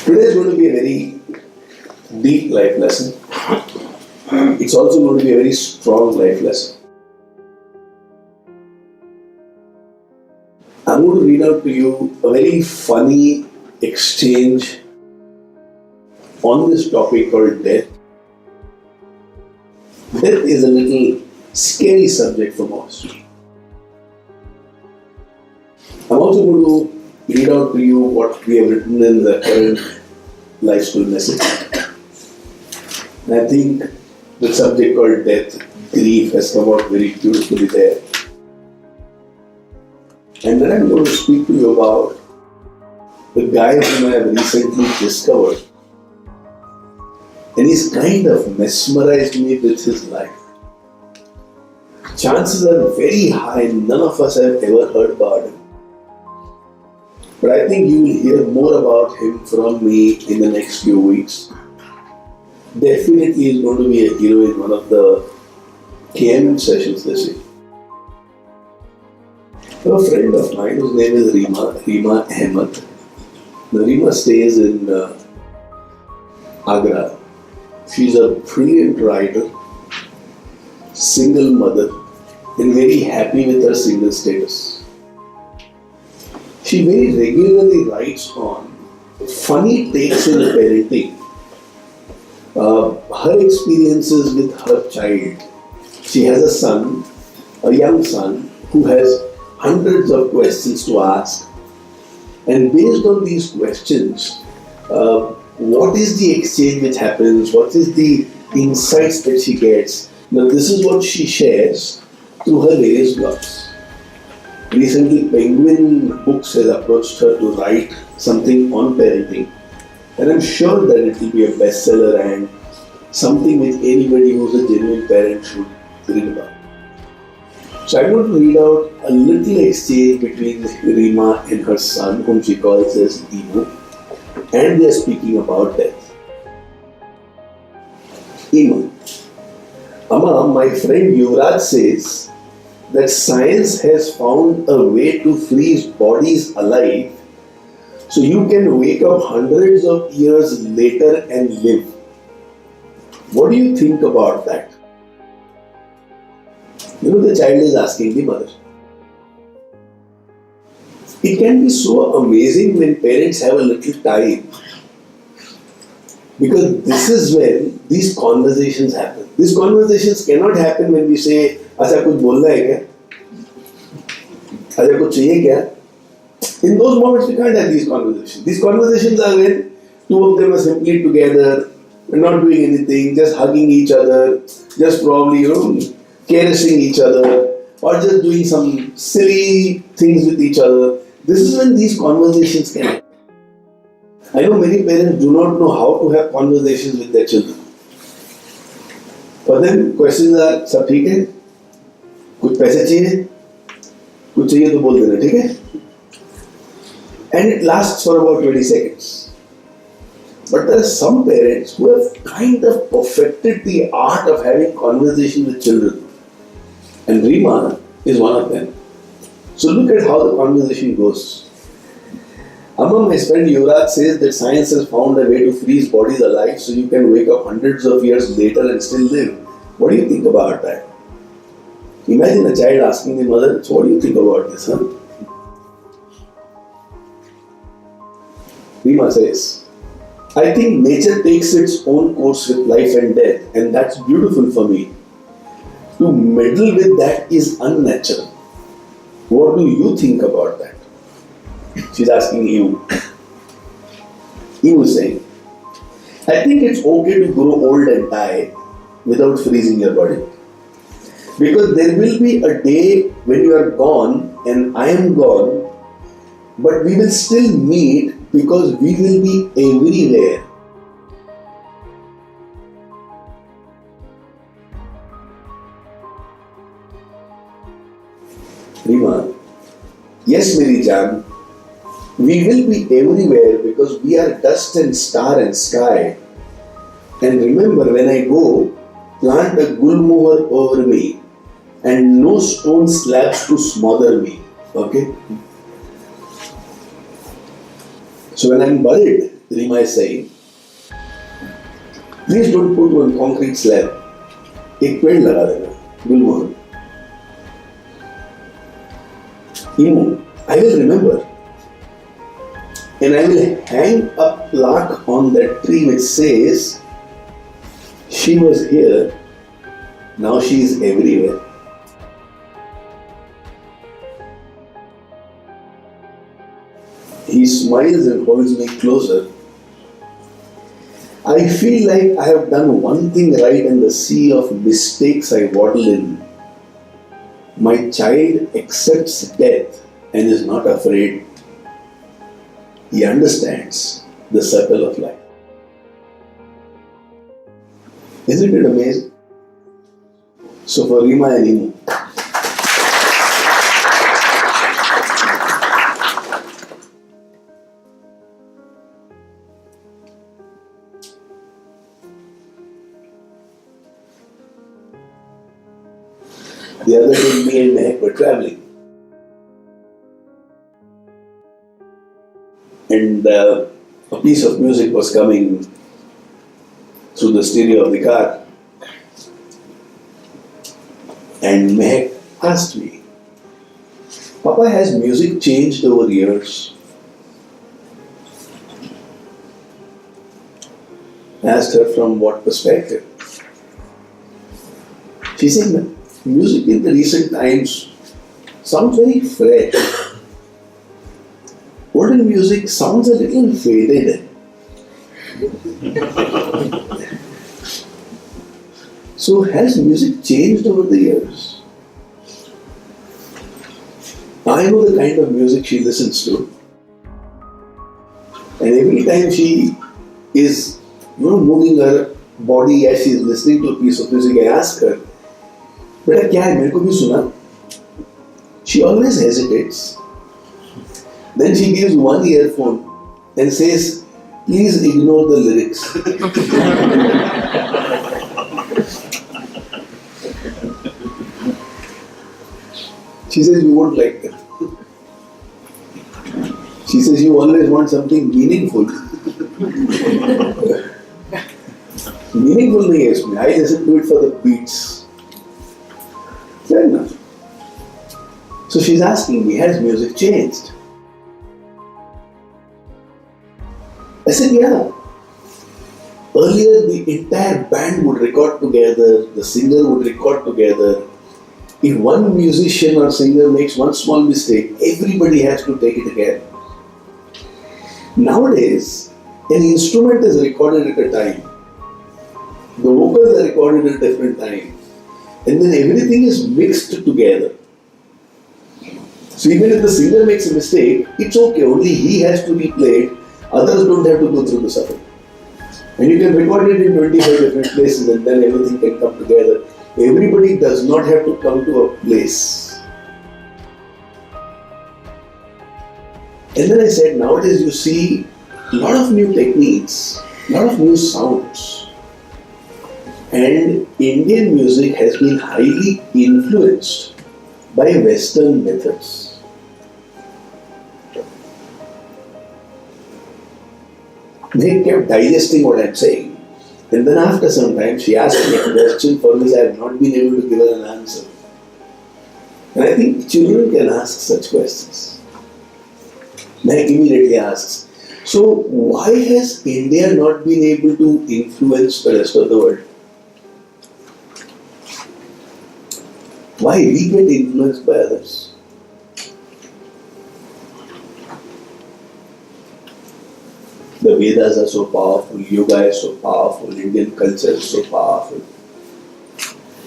Today is going to be a very deep life lesson. It's also going to be a very strong life lesson. I'm going to read out to you a very funny exchange on this topic called death. Death is a little scary subject for most. I'm also going to read out to you what we have written in the current life school message. And I think the subject called death, grief, has come out very beautifully there. And then I'm going to speak to you about the guy whom I have recently discovered. And he's kind of mesmerized me with his life. Chances are very high none of us have ever heard about him. But I think you will hear more about him from me in the next few weeks. Definitely he's going to be a hero in one of the KM sessions this week. A friend of mine whose name is Rima Ahmed. Now, Rima stays in Agra. She's a brilliant writer, single mother, and very happy with her single status. She very regularly writes on funny takes in parenting, her experiences with her child. She has a son, a young son, who has hundreds of questions to ask. And based on these questions, what is the exchange which happens? What is the insights that she gets? Now, this is what she shares through her various blogs. Recently, Penguin Books has approached her to write something on parenting. And I'm sure that it will be a bestseller and something which anybody who's a genuine parent should read about. So I'm going to read out a little exchange between Rima and her son, whom she calls as Emu, and they are speaking about death. Emu: Amma, my friend Yuvraj says that science has found a way to freeze bodies alive so you can wake up hundreds of years later and live. What do you think about that? The child is asking the mother. It can be so amazing when parents have a little time, because this is when these conversations happen. These conversations cannot happen when we say, "Acha kuch bolna hai kya? Acha kuch chahiye kya?" In those moments we can't have these conversations. These conversations are when two of them are simply together, not doing anything, just hugging each other, just probably, caressing each other, or just doing some silly things with each other. This is when these conversations can happen. I know many parents do not know how to have conversations with their children. For them, questions are, "Sab theek hai? Kuch paise chahiye? Kuch chahiye to bol dena, theek hai?" And it lasts for about 20 seconds. But there are some parents who have kind of perfected the art of having conversation with children. And Rima is one of them. So look at how the conversation goes. Amma, my friend Yuvraj says that science has found a way to freeze bodies alive so you can wake up hundreds of years later and still live. What do you think about that? Imagine a child asking the mother, "So what do you think about this, huh?" Rima says, "I think nature takes its own course with life and death, and that's beautiful for me. To meddle with that is unnatural. What do you think about that?" She's asking you. He was saying, "I think it's okay to grow old and die without freezing your body. Because there will be a day when you are gone and I am gone, but we will still meet because we will be everywhere." Rima: "Yes, Meri Jaan, we will be everywhere because we are dust and star and sky. And remember, when I go, plant a gulmohar over me and no stone slabs to smother me." Okay? So when I'm buried, Rima is saying, please don't put one concrete slab. एक पेड़ लगा देना, गुलमोहन. I will remember, and I will hang a plaque on that tree which says, she was here, now she is everywhere. He smiles and holds me closer. I feel like I have done one thing right in the sea of mistakes I waddle in. My child accepts death and is not afraid. He understands the circle of life. Isn't it amazing? So for Rima and Imu, the other day me and Mehak were traveling. And a piece of music was coming through the stereo of the car. And Mehak asked me, Papa, has music changed over years? I asked her from what perspective. She said, music in the recent times sounds very fresh. Olden music sounds a little faded. So has music changed over the years? I know the kind of music she listens to. And every time she is moving her body as she is listening to a piece of music, I ask her, "Beta, kya hai? Mere ko bhi suna." She always hesitates. Then she gives one earphone and says, "Please ignore the lyrics." She says, "You won't like that." She says, "You always want something meaningful." Meaningful nahi hai isme. I listen to it for the beats. Fair enough. So she's asking me, has music changed? I said, yeah. Earlier, the entire band would record together, the singer would record together. If one musician or singer makes one small mistake, everybody has to take it again. Nowadays, an instrument is recorded at a time. The vocals are recorded at a different time. And then everything is mixed together. So even if the singer makes a mistake, it's okay, only he has to replay it. Others don't have to go through the suffering. And you can record it in 25 different places and then everything can come together. Everybody does not have to come to a place. And then I said, nowadays you see a lot of new techniques, a lot of new sounds. And Indian music has been highly influenced by Western methods. They kept digesting what I'm saying. And then after some time, she asked me a question for which I have not been able to give her an answer. And I think children can ask such questions. Meg immediately asks, so why has India not been able to influence the rest of the world? Why we get influenced by others? The Vedas are so powerful, yoga is so powerful, Indian culture is so powerful,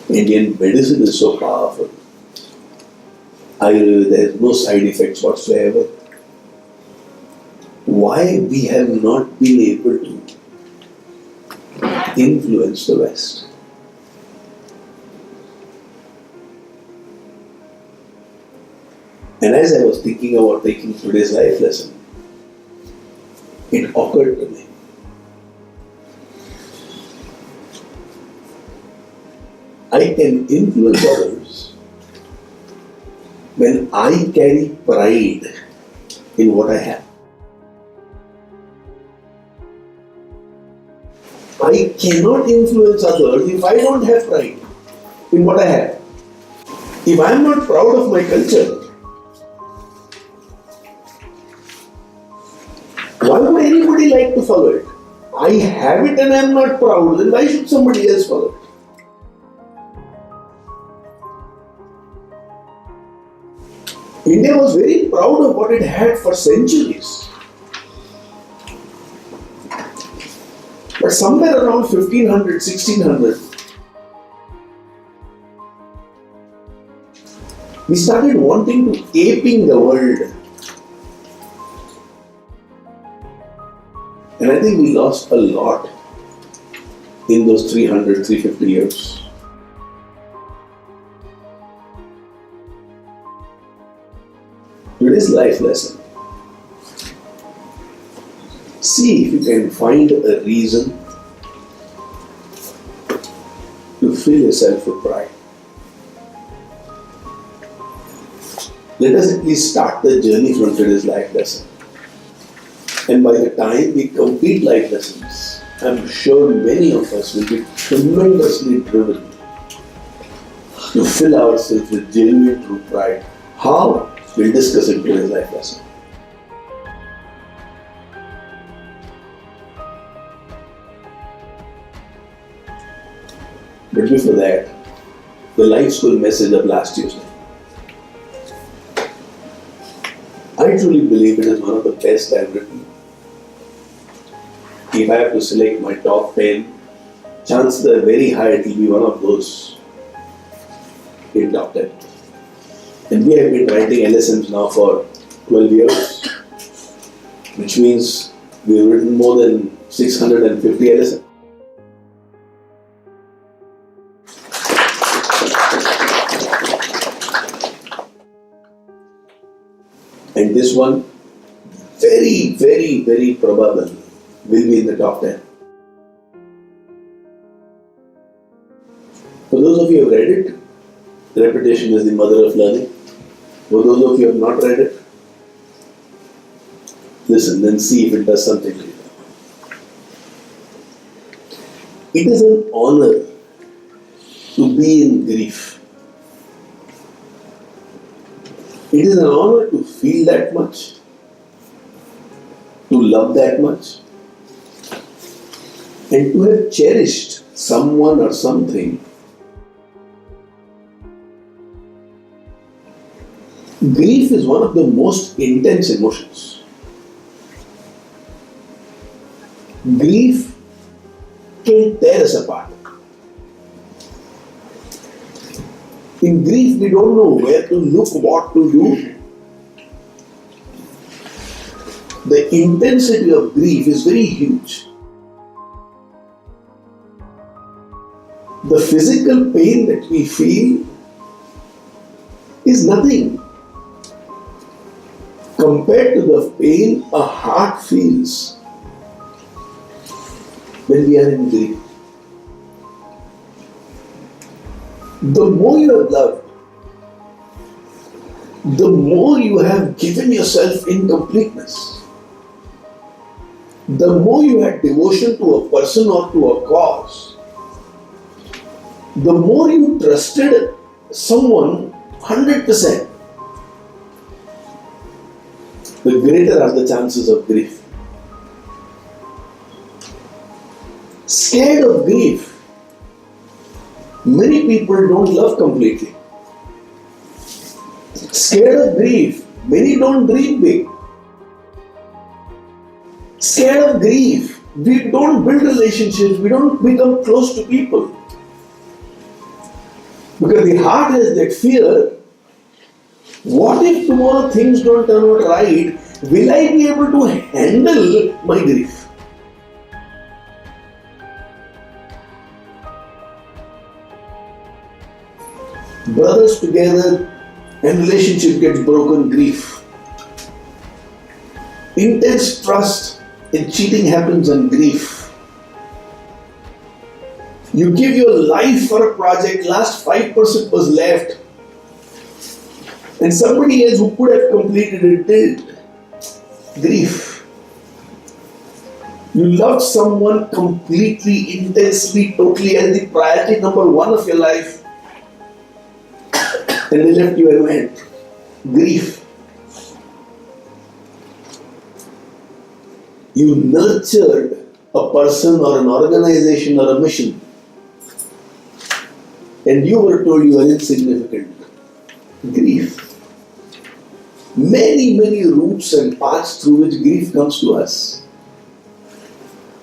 Indian medicine is so powerful. Ayurveda, there is no side effects whatsoever. Why we have not been able to influence the West? And as I was thinking about taking today's life lesson, it occurred to me. I can influence others when I carry pride in what I have. I cannot influence others if I don't have pride in what I have. If I am not proud of my culture, why would anybody like to follow it? I have it and I am not proud, then why should somebody else follow it? India was very proud of what it had for centuries. But somewhere around 1500, 1600, we started wanting to aping the world. And I think we lost a lot in those 300, 350 years. Today's life lesson. See if you can find a reason to fill yourself with pride. Let us at least start the journey from today's life lesson. And by the time we complete life lessons, I'm sure many of us will be tremendously driven to fill ourselves with genuine true pride. How? We'll discuss in today's life lesson. But before that, the life school message of last Tuesday. I truly believe it is one of the best I've written. If I have to select my top 10, chances are very high it will be one of those in top 10. And we have been writing LSMs now for 12 years, which means we have written more than 650 LSMs. And this one, very, very, very probable, will be in the top 10. For those of you who have read it, repetition is the mother of learning. For those of you who have not read it, listen, then see if it does something to you. It is an honor to be in grief. It is an honor to feel that much, to love that much, and to have cherished someone or something. Grief is one of the most intense emotions. Grief can tear us apart. In grief, we don't know where to look, what to do. The intensity of grief is very huge. The physical pain that we feel is nothing compared to the pain a heart feels when we are in grief. The more you have loved, the more you have given yourself in completeness. The more you had devotion to a person or to a cause, the more you trusted someone 100%, the greater are the chances of grief. Scared of grief, many people don't love completely. Scared of grief, many don't dream big. Scared of grief, we don't build relationships, we don't become close to people. Because the heart has that fear, what if tomorrow things don't turn out right? Will I be able to handle my grief? Brothers together and relationship gets broken, grief. Intense trust and cheating happens and grief. You give your life for a project, last 5% was left, and somebody else who could have completed it did. Grief. You loved someone completely, intensely, totally as the priority number one of your life, and they left you and went. Grief. You nurtured a person or an organization or a mission, and you were told you are insignificant. Grief. Many, many routes and paths through which grief comes to us.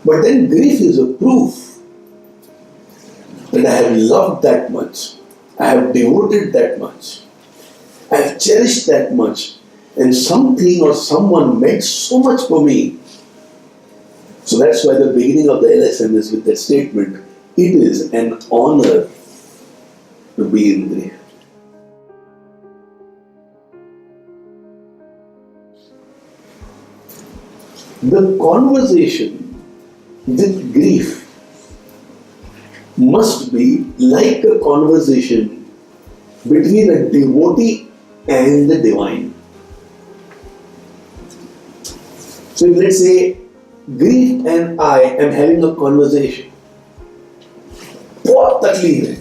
But then grief is a proof that I have loved that much, I have devoted that much, I have cherished that much, and something or someone meant so much for me. So that's why the beginning of the LSM is with that statement, it is an honor to be in grief. The conversation with grief must be like a conversation between a devotee and the divine. So if let's say grief and I am having a conversation, बहुत तकलीफ है.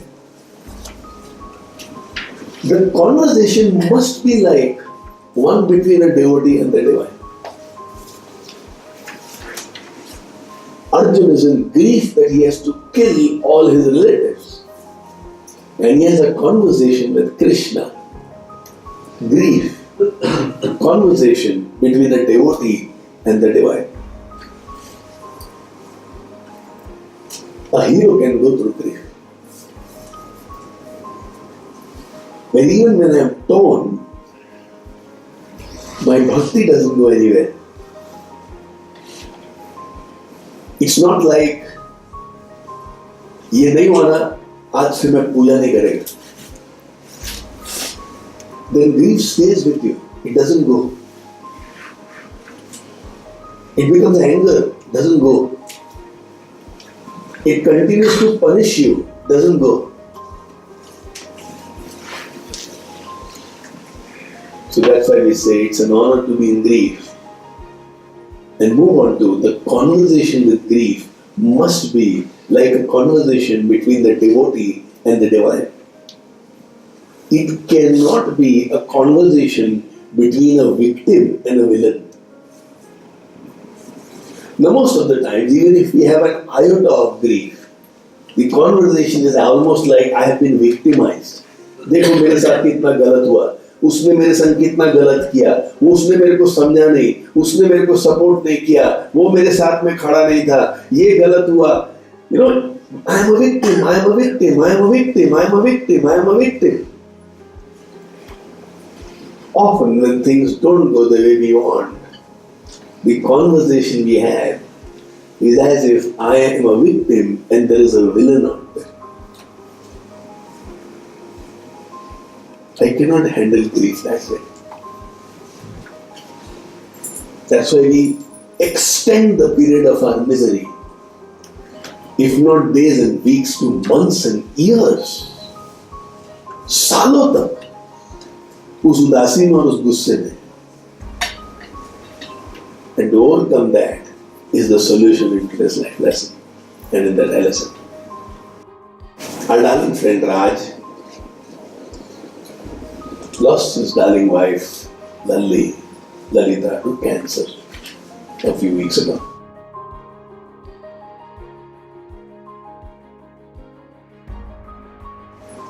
The conversation must be like one between a devotee and the divine. Arjuna is in grief that he has to kill all his relatives. And he has a conversation with Krishna. Grief, a conversation between a devotee and the divine. A hero can go through grief. But even when I am torn, my bhakti doesn't go anywhere. It's not like ये नहीं माना आज से मैं पूजा नहीं करेगा. Then grief stays with you. It doesn't go. It becomes anger. Doesn't go. It continues to punish you. Doesn't go. So that's why we say it's an honor to be in grief. And move on to the conversation with grief must be like a conversation between the devotee and the divine. It cannot be a conversation between a victim and a villain. Now most of the times, even if we have an iota of grief, the conversation is almost like I have been victimized. देखो मेरे साथ कितना गलत हुआ, उसने मेरे संग कितना गलत किया, वो उसने मेरे को समझा नहीं, उसने मेरे को सपोर्ट नहीं किया, वो मेरे साथ में खड़ा नहीं था, ये गलत हुआ. You know, I am a victim, I am a victim, I am a victim, I am a victim, I am a victim. Often when things don't go the way we want, the conversation we have is as if I am a victim and there is a villain out there. I cannot handle grief that way. That's why we extend the period of our misery, if not days and weeks, to months and years. सालों तक उस उदासी में और उस गुस्से में. And to overcome that is the solution in today's life lesson and in that lesson. Our darling friend Raj lost his darling wife, Lalita, to cancer a few weeks ago.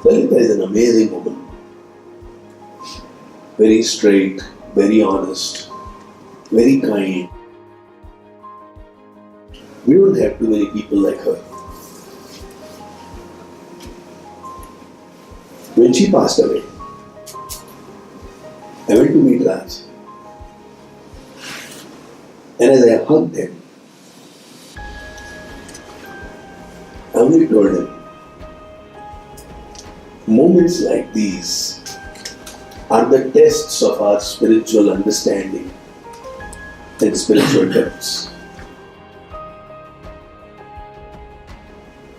Lalita is an amazing woman. Very straight, very honest, very kind. We don't have too many people like her. When she passed away, I went to meet Raj. And as I hugged him, I only told him, moments like these are the tests of our spiritual understanding and spiritual depths.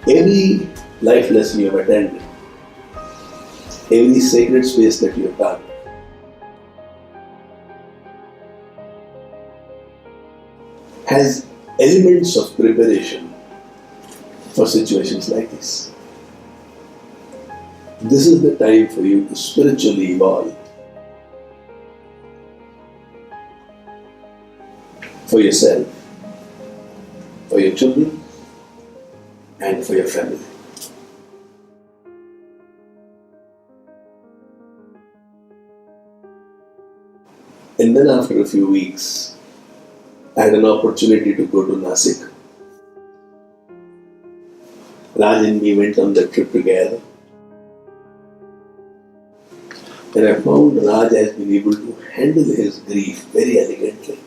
Every life lesson you have attended, every sacred space that you have done, has elements of preparation for situations like this. This is the time for you to spiritually evolve for yourself, for your children, and for your family. And then after a few weeks, I had an opportunity to go to Nasik. Raj and me went on that trip together. And I found Raj has been able to handle his grief very elegantly.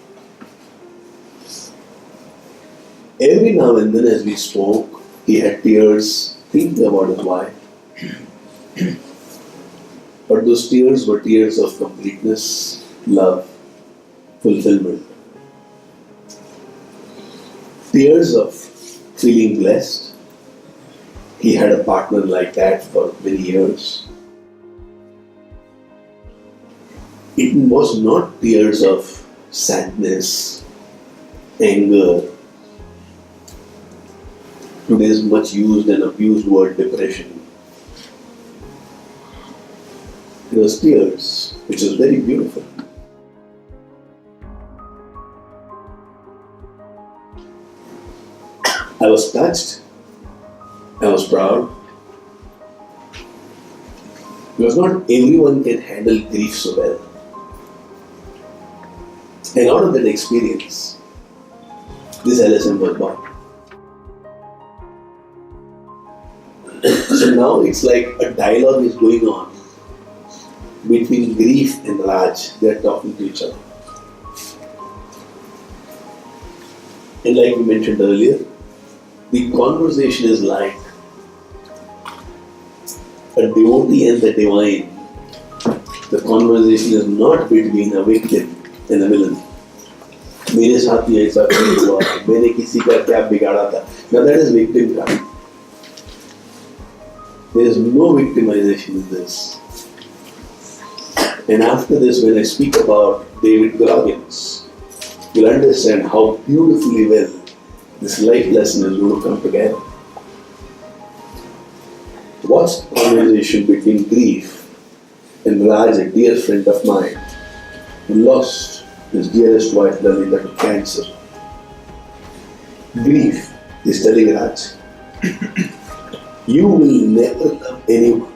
Every now and then as we spoke, he had tears thinking about his wife. But those tears were tears of completeness, love, fulfillment. Tears of feeling blessed. He had a partner like that for many years. It was not tears of sadness, anger, today's much used and abused word depression. It was tears, which was very beautiful. I was touched, I was proud. Because not everyone can handle grief so well. And out of that experience, this LSM was born. So now it's like a dialogue is going on between grief and Raj. They are talking to each other. And like we mentioned earlier, the conversation is like a devotee and the divine. The conversation is not between a victim and a villain. मेरे साथ ही ऐसा क्यों हुआ? मैंने किसी का क्या बिगाड़ा था? Now that is victim card. There is no victimization in this. And after this, when I speak about David Goggins, you'll understand how beautifully well this life lesson is going to come together. What's the conversation between grief and Raj, a dear friend of mine, who lost his dearest wife Lalita to cancer? Grief is telling Raj, you will never love anyone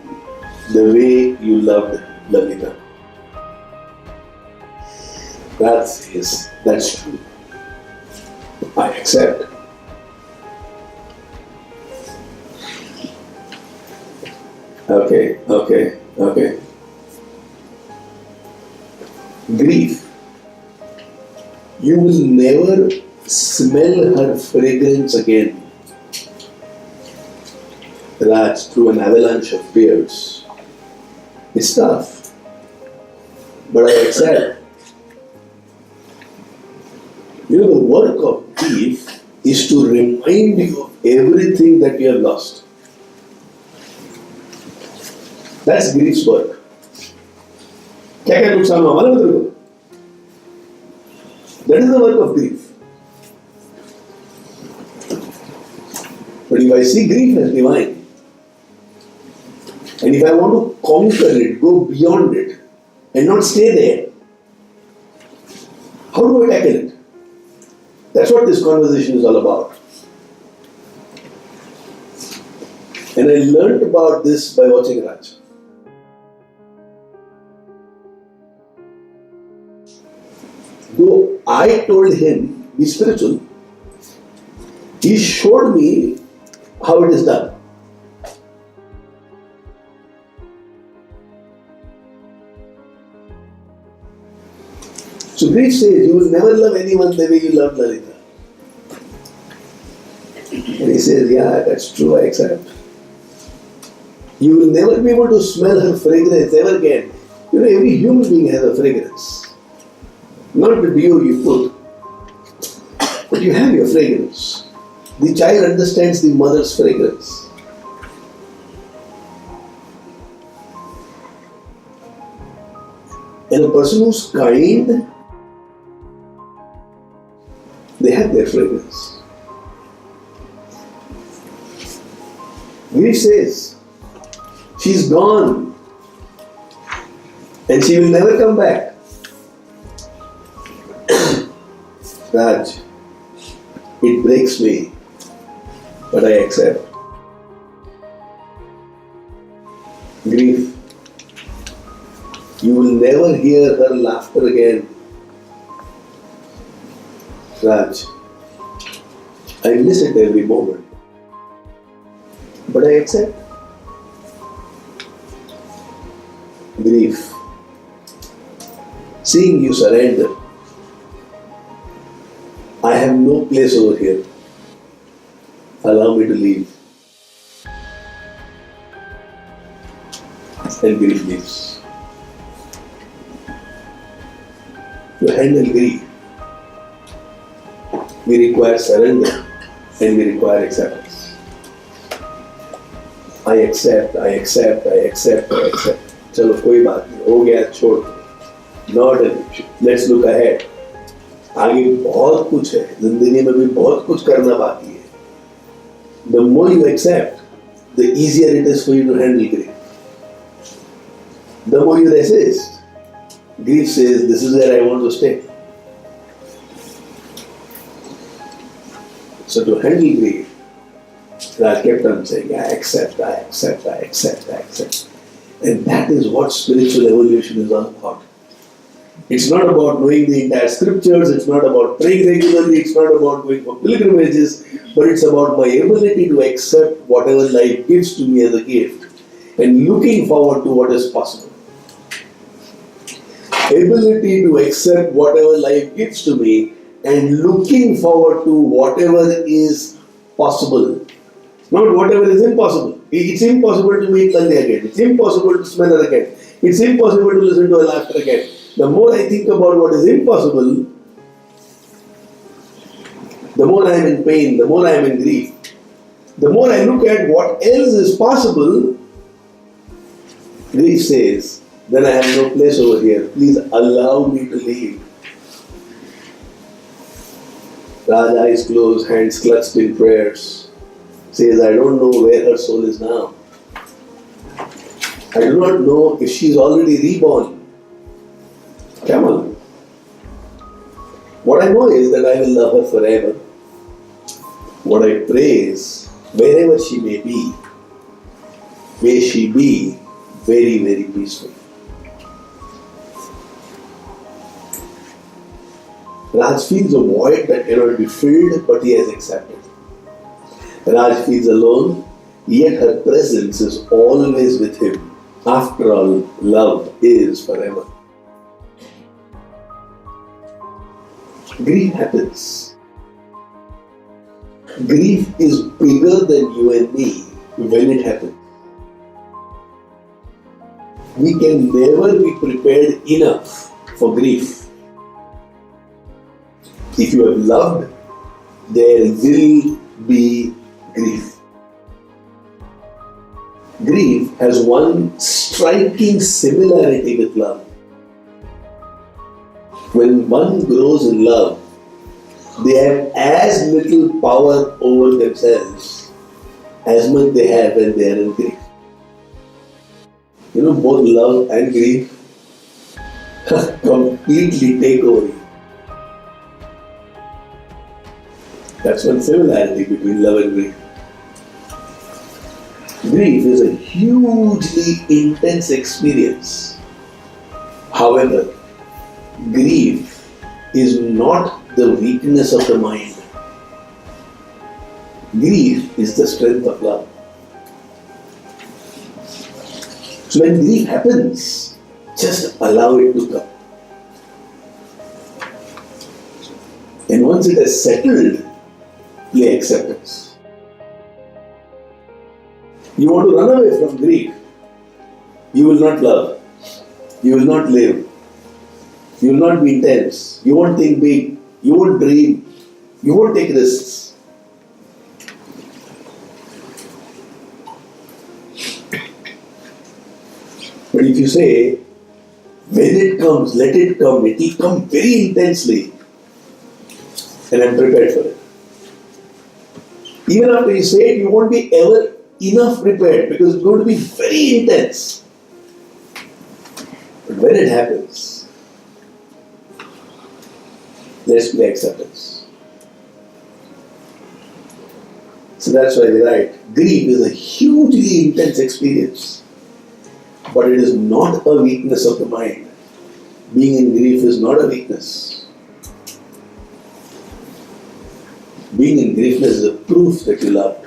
the way you loved Lalita. That's true. I accept. Okay. Grief. You will never smell her fragrance again. Raj, through an avalanche of tears. It's tough. But I accept. You know, the work of grief is to remind you of everything that you have lost. That's grief's work. क्या नुकसान हुआ मालूम है तेरे को? That is the work of grief. But if I see grief as divine, and if I want to conquer it, go beyond it, and not stay there, how do I tackle it? That's what this conversation is all about. And I learned about this by watching Raj. Though I told him, be spiritual, he showed me how it is done. So grief says, you will never love anyone the way you love Lalita. And he says, yeah, that's true, I accept. You will never be able to smell her fragrance ever again. You know, every human being has a fragrance. Not the deodorant you put, but you have your fragrance. The child understands the mother's fragrance. And a person who's kind, They have their fragrance. Grief says, she's gone and she will never come back. Raj, it breaks me, but I accept. Grief, you will never hear her laughter again. Raj, I miss it every moment, but I accept. Grief, seeing you surrender, I have no place over here. Allow me to leave. And grief leaves. To handle grief, we require surrender and we require acceptance. I accept. चलो कोई बात नहीं, हो गया, छोड़ दो. Not an issue. Let's look ahead. आगे बहुत कुछ है, जिंदगी में भी बहुत कुछ करना बाकी है. The more you accept, the easier it is for you to handle grief. The more you resist, grief says, this is where I want to stay. So to handle grief, I kept on saying, I accept. And that is what spiritual evolution is all about. It's not about knowing the entire scriptures, it's not about praying regularly, it's not about going for pilgrimages, but it's about my ability to accept whatever life gives to me as a gift and looking forward to what is possible. Ability to accept whatever life gives to me and looking forward to whatever is possible. Not whatever is impossible. It's impossible to meet Lalli again. It's impossible to smell her again. It's impossible to listen to her laughter again. The more I think about what is impossible, the more I am in pain, the more I am in grief. The more I look at what else is possible, grief says, then I have no place over here. Please allow me to leave. Raj, eyes closed, hands clutched in prayers, says, I don't know where her soul is now. I do not know if she is already reborn. Come on. What I know is that I will love her forever. What I pray is, wherever she may she be very, very peaceful. Raj feels a void that cannot be filled, but he has accepted. Raj feels alone, yet her presence is always with him. After all, love is forever. Grief happens. Grief is bigger than you and me when it happens. We can never be prepared enough for grief. If you have loved, there will be grief. Grief has one striking similarity with love. When one grows in love, they have as little power over themselves as much they have when they are in grief. You know, both love and grief completely take over you. That's one similarity between love and grief. Grief is a hugely intense experience. However, grief is not the weakness of the mind. Grief is the strength of love. So when grief happens, just allow it to come. And once it has settled, play acceptance. You want to run away from grief, you will not love, you will not live, you will not be intense, you won't think big, you won't dream, you won't take risks. But if you say, when it comes, let it come, it will come very intensely, and I'm prepared for it. Even after you say it, you won't be ever enough prepared because it's going to be very intense. But when it happens, there's the acceptance. So that's why they write, grief is a hugely intense experience, but it is not a weakness of the mind. Being in grief is not a weakness. Being in griefness is a proof that you loved.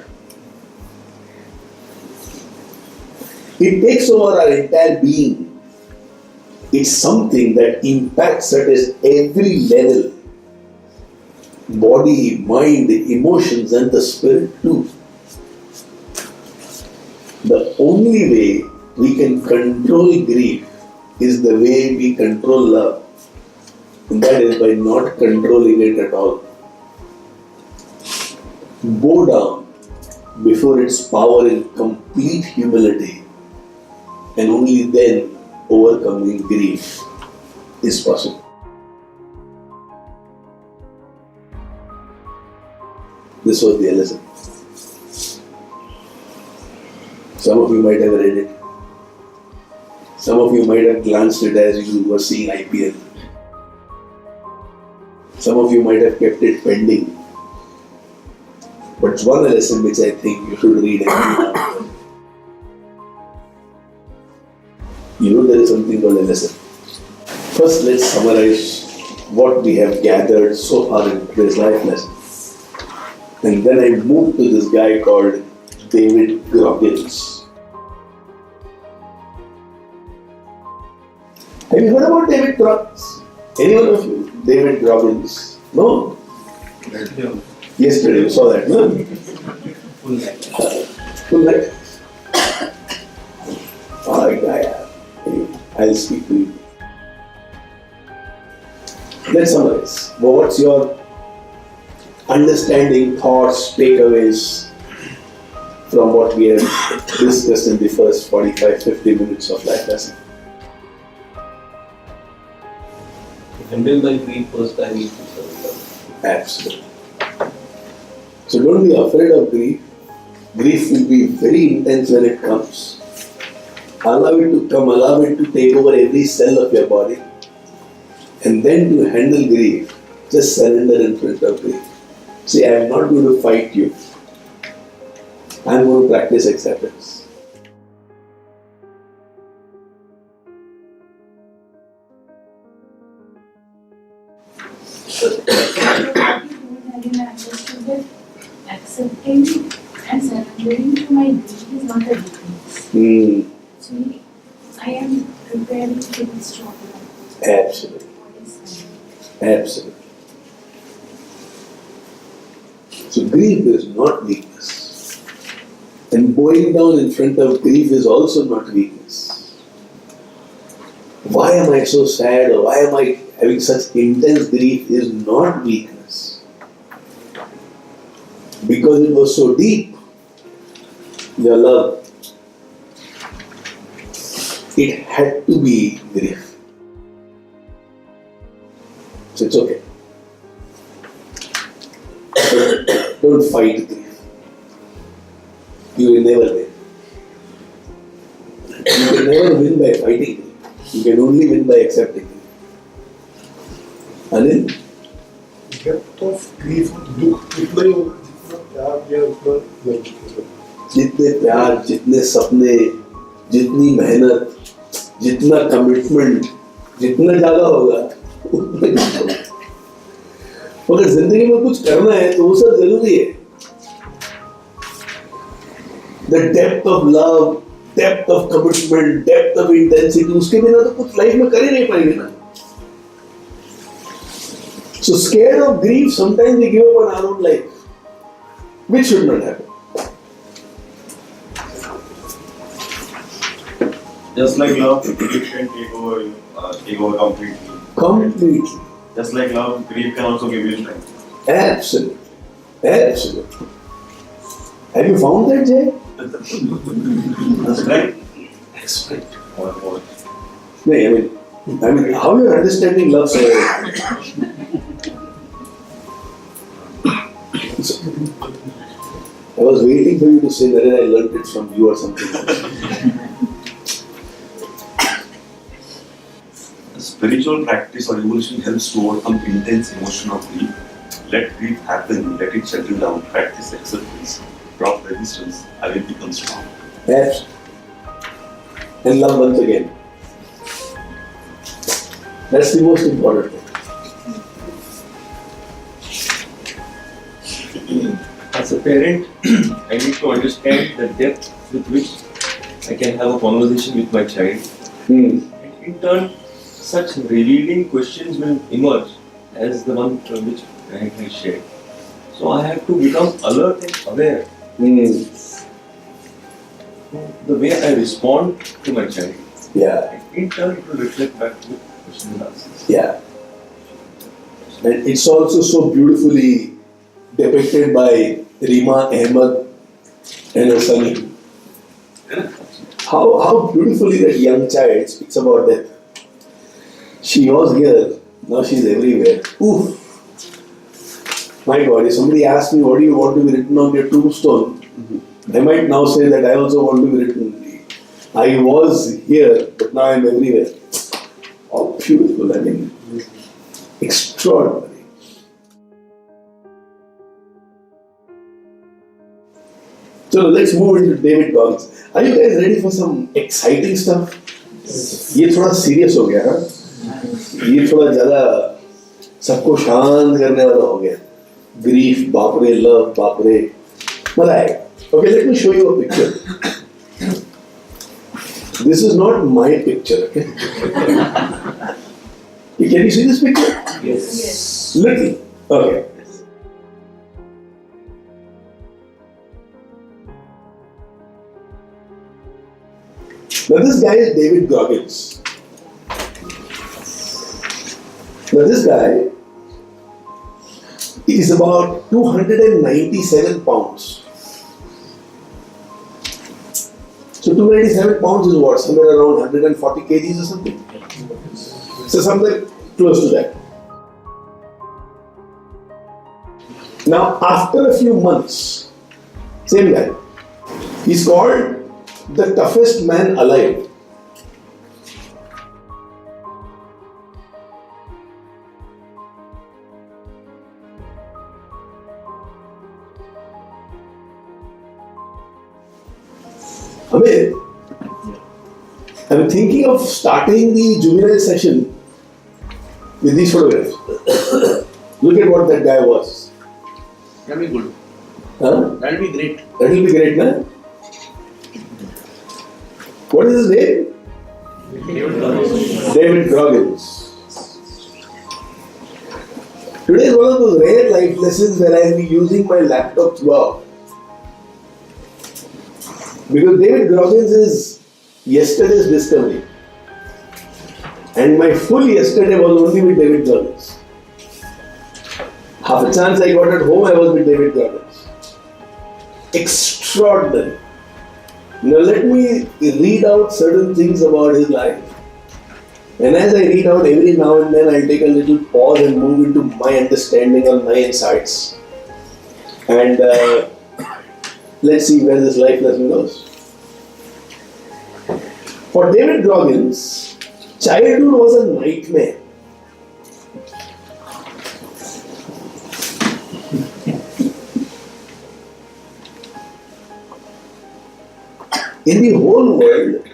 It takes over our entire being. It's something that impacts us at every level. Body, mind, emotions and the spirit too. The only way we can control grief is the way we control love. And that is by not controlling it at all. Bow down before its power in complete humility, and only then overcoming grief is possible. This was the lesson. Some of you might have read it. Some of you might have glanced at it as you were seeing IPL. Some of you might have kept it pending. But it's one lesson which I think you should read every now and then. You know there is something called a lesson. First, let's summarize what we have gathered so far in today's life lesson. And then I move to this guy called David Goggins. Have you heard about David Goggins? Anyone of you? David Goggins? No? Yesterday you saw that, no? Full night. Full night. Alright, I'll speak to you. Let's summarize. Well, what's your understanding, thoughts, takeaways from what we have discussed in the first 45-50 minutes of life lesson? Handle my grief first, I need to surrender. Absolutely. So don't be afraid of grief. Grief will be very intense when it comes. Allow it to come, allow it to take over every cell of your body. And then to handle grief, just surrender in front of grief. See, I am not going to fight you. I am going to practice acceptance. Accepting and surrendering to my grief is not a weakness. See, I am preparing to be stronger. Absolutely. Absolutely. So grief is not weakness. And bowing down in front of grief is also not weakness. Why am I so sad or why am I having such intense grief is not weakness. Because it was so deep, your love, it had to be grief. So it's okay. Don't fight grief. You will never win. You can never win by fighting grief. You can only win by accepting grief. Anil? Depth of grief, दुख कितना ही होगा, जितना प्यार किया उतना जल्दी होगा. जितने प्यार, जितने सपने, जितनी मेहनत, जितना कमिटमेंट, जितना ज़्यादा होगा, उतना ज़्यादा होगा. अगर जिंदगी में कुछ करना है तो वो सब जरूरी है. The depth of love, depth of commitment, depth of intensity, उसके बिना तो कुछ लाइफ में कर ही नहीं पाएंगे ना. So scared of grief, sometimes we give up on our own life, which should not happen. Just like love, grief can take over completely. Completely. Just like love, grief can also give you strength. Absolutely. Absolutely. Have you found that, Jay? That's right. Expect. What? No, I mean, how you are understanding love so well? I was waiting for you to say, Naren, I learned it from you or something else. Spiritual practice or evolution helps to overcome intense emotion of grief. Let grief happen, let it settle down, practice acceptance, drop resistance, I will become strong. Yes. And love once again. That's the most important thing. As a parent, I need to understand the depth with which I can have a conversation with my child. And in turn, such revealing questions will emerge as the one which I can share. So I have to become alert and aware the way I respond to my child. Yeah. And in turn, it will reflect back with questions and answers. Yeah. And it's also so beautifully depicted by Rima Ahmed and her son. How beautifully that young child speaks about death. She was here, now she's everywhere. Oof. My God, if somebody asks me what do you want to be written on your tombstone, I might now say that I also want to be written. I was here, but now I'm everywhere. Oh, beautiful, I mean, extraordinary. So let's move into David Goggins. Are you guys ready for some exciting stuff? ये थोड़ा serious हो गया, हाँ? ये थोड़ा ज़्यादा सबको शांत करने वाला हो गया. Grief, बापरे, love, बापरे, मजा आएगा. Okay, let me show you a picture. This is not my picture, okay? Can you see this picture? Yes. Little. Okay. Now this guy is David Goggins. Now this guy is about 297 pounds. So 297 pounds is what? Somewhere around 140 kgs or something? So something close to that. Now after a few months, same guy, he's called the toughest man alive. Amir, I'm thinking of starting the juvenile session with these photographs. Look at what that guy was. That'll be good. Huh? That'll be great. That will be great, man. What is his name? David Goggins. Today is one of those rare life lessons where I'll be using my laptop throughout. Because David Goggins is yesterday's discovery. And my full yesterday was only with David Goggins. Half a chance I got at home, I was with David Goggins. Extraordinary. Now let me read out certain things about his life. And as I read out, every now and then I'll take a little pause and move into my understanding and my insights. And let's see where this life lesson goes. For David Goggins, childhood was a nightmare. In the whole world,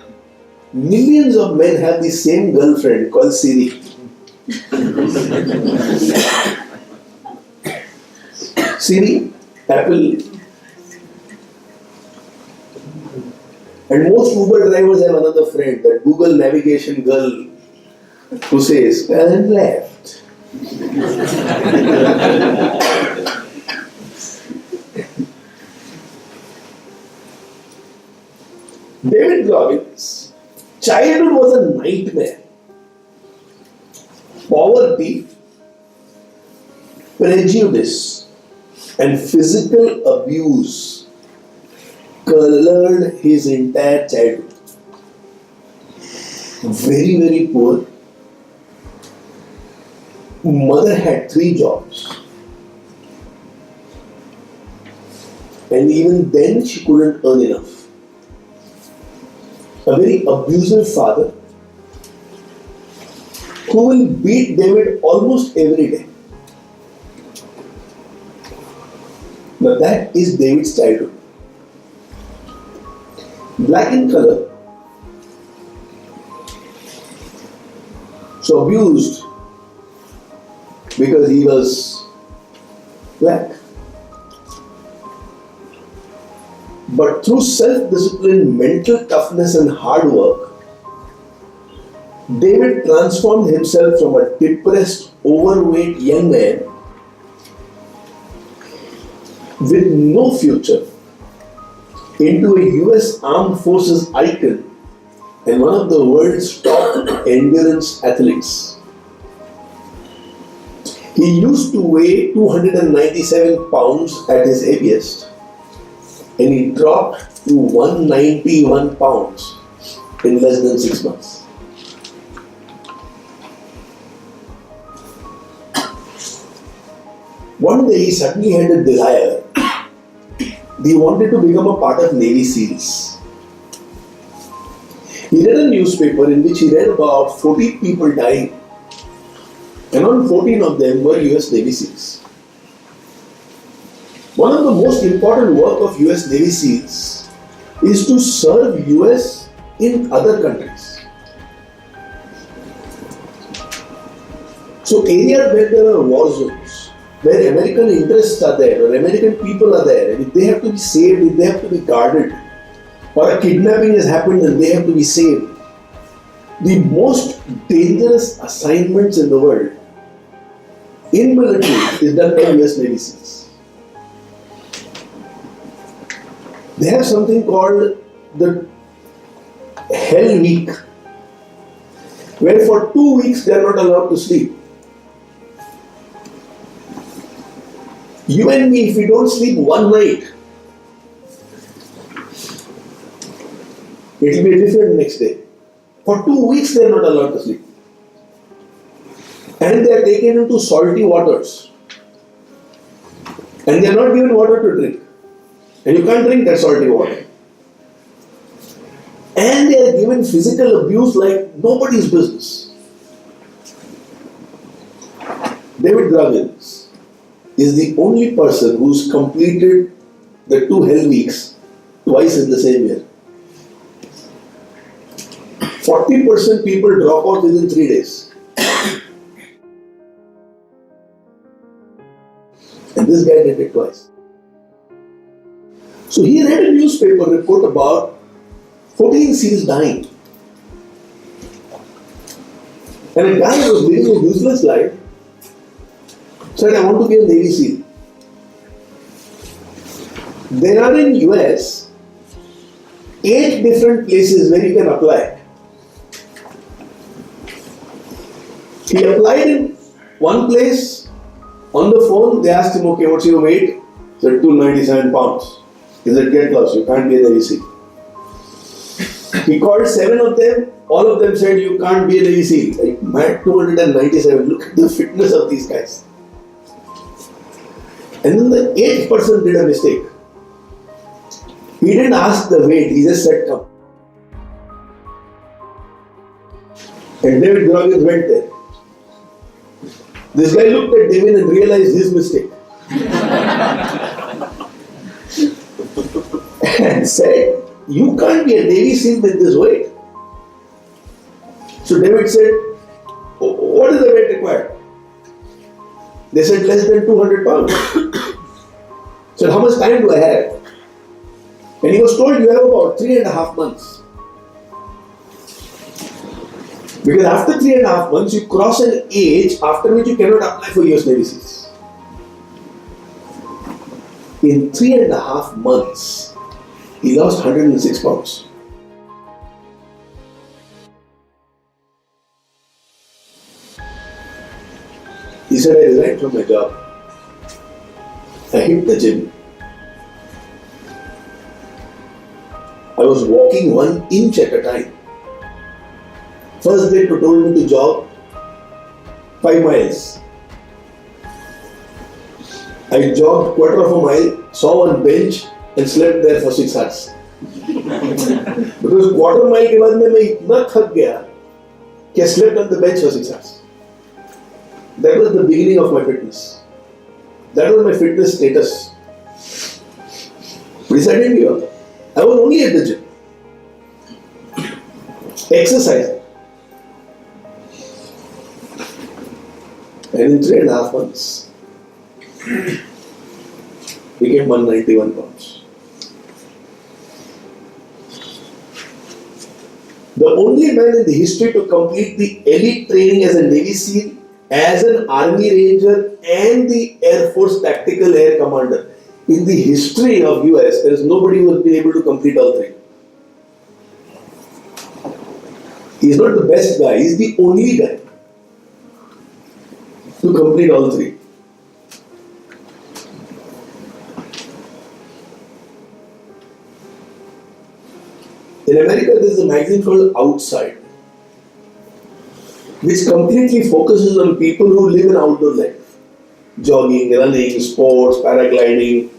millions of men have the same girlfriend called Siri. Siri, Apple. And most Uber drivers have another friend, that Google navigation girl who says, turn left. David Goggins, childhood was a nightmare. Poverty, prejudice, and physical abuse colored his entire childhood. Very, very poor. Mother had 3 jobs. And even then she couldn't earn enough. A very abusive father who will beat David almost every day. Now that is David's childhood. Black in color. So abused because he was black. But through self-discipline, mental toughness and hard work, David transformed himself from a depressed, overweight young man with no future into a US Armed Forces icon and one of the world's top endurance athletes. He used to weigh 297 pounds at his heaviest, and he dropped to 191 pounds in less than 6 months. One day he suddenly had a desire. He wanted to become a part of Navy SEALs. He read a newspaper in which he read about 40 people dying, and on 14 of them were US Navy SEALs. One of the most important work of US Navy SEALs is to serve US in other countries. So areas where there are war zones, where American interests are there, or American people are there, and if they have to be saved, if they have to be guarded, or a kidnapping has happened and they have to be saved, the most dangerous assignments in the world in military is done by US Navy SEALs. They have something called the Hell Week, where for 2 weeks they are not allowed to sleep. You and me, if we don't sleep one night, it will be different next day. For 2 weeks they are not allowed to sleep. And they are taken into salty waters. And they are not given water to drink. And you can't drink that salty water. And they are given physical abuse like nobody's business. David Goggins is the only person who's completed the 2 hell weeks twice in the same year. 40% people drop out within 3 days. And this guy did it twice. So he read a newspaper report about 14 SEALs dying. And a guy who was living a useless life said, I want to be a Navy SEAL. There are in US 8 different places where you can apply. He applied in one place. On the phone, they asked him, okay, what's your weight? He said, 297 pounds. He said, get lost, you can't be a Navy SEAL. He called 7 of them, all of them said, you can't be a Navy SEAL. Like, mad 297, look at the fitness of these guys. And then the 8th person did a mistake. He didn't ask the weight, he just said, come. And David Goggins went there. This guy looked at David and realized his mistake. And said, you can't be a Navy SEAL with this weight. So David said, what is the weight required? They said less than 200 pounds. Said, how much time do I have? And he was told you have about 3.5 months. Because after 3.5 months, you cross an age after which you cannot apply for US Navy SEALs. In 3.5 months, he lost 106 pounds. He said, I resigned from my job. I hit the gym. I was walking 1 inch at a time. First day they told me to jog 5 miles. I jogged 1/4 of a mile, saw one bench, and slept there for 6 hours. Because quarter mile के बाद में मैं इतना थक गया कि I slept on the bench for 6 hours. That was the beginning of my fitness. That was my fitness status. Because I didn't give up. I was only at the gym. Exercising. And in 3.5 months, became 191 pounds. The only man in the history to complete the elite training as a Navy SEAL, as an Army Ranger, and the Air Force Tactical Air Commander. In the history of US, there is nobody who has been able to complete all three. He is not the best guy, he is the only guy to complete all three. In America, there is a magazine called Outside, which completely focuses on people who live an outdoor life. Jogging, running, sports, paragliding.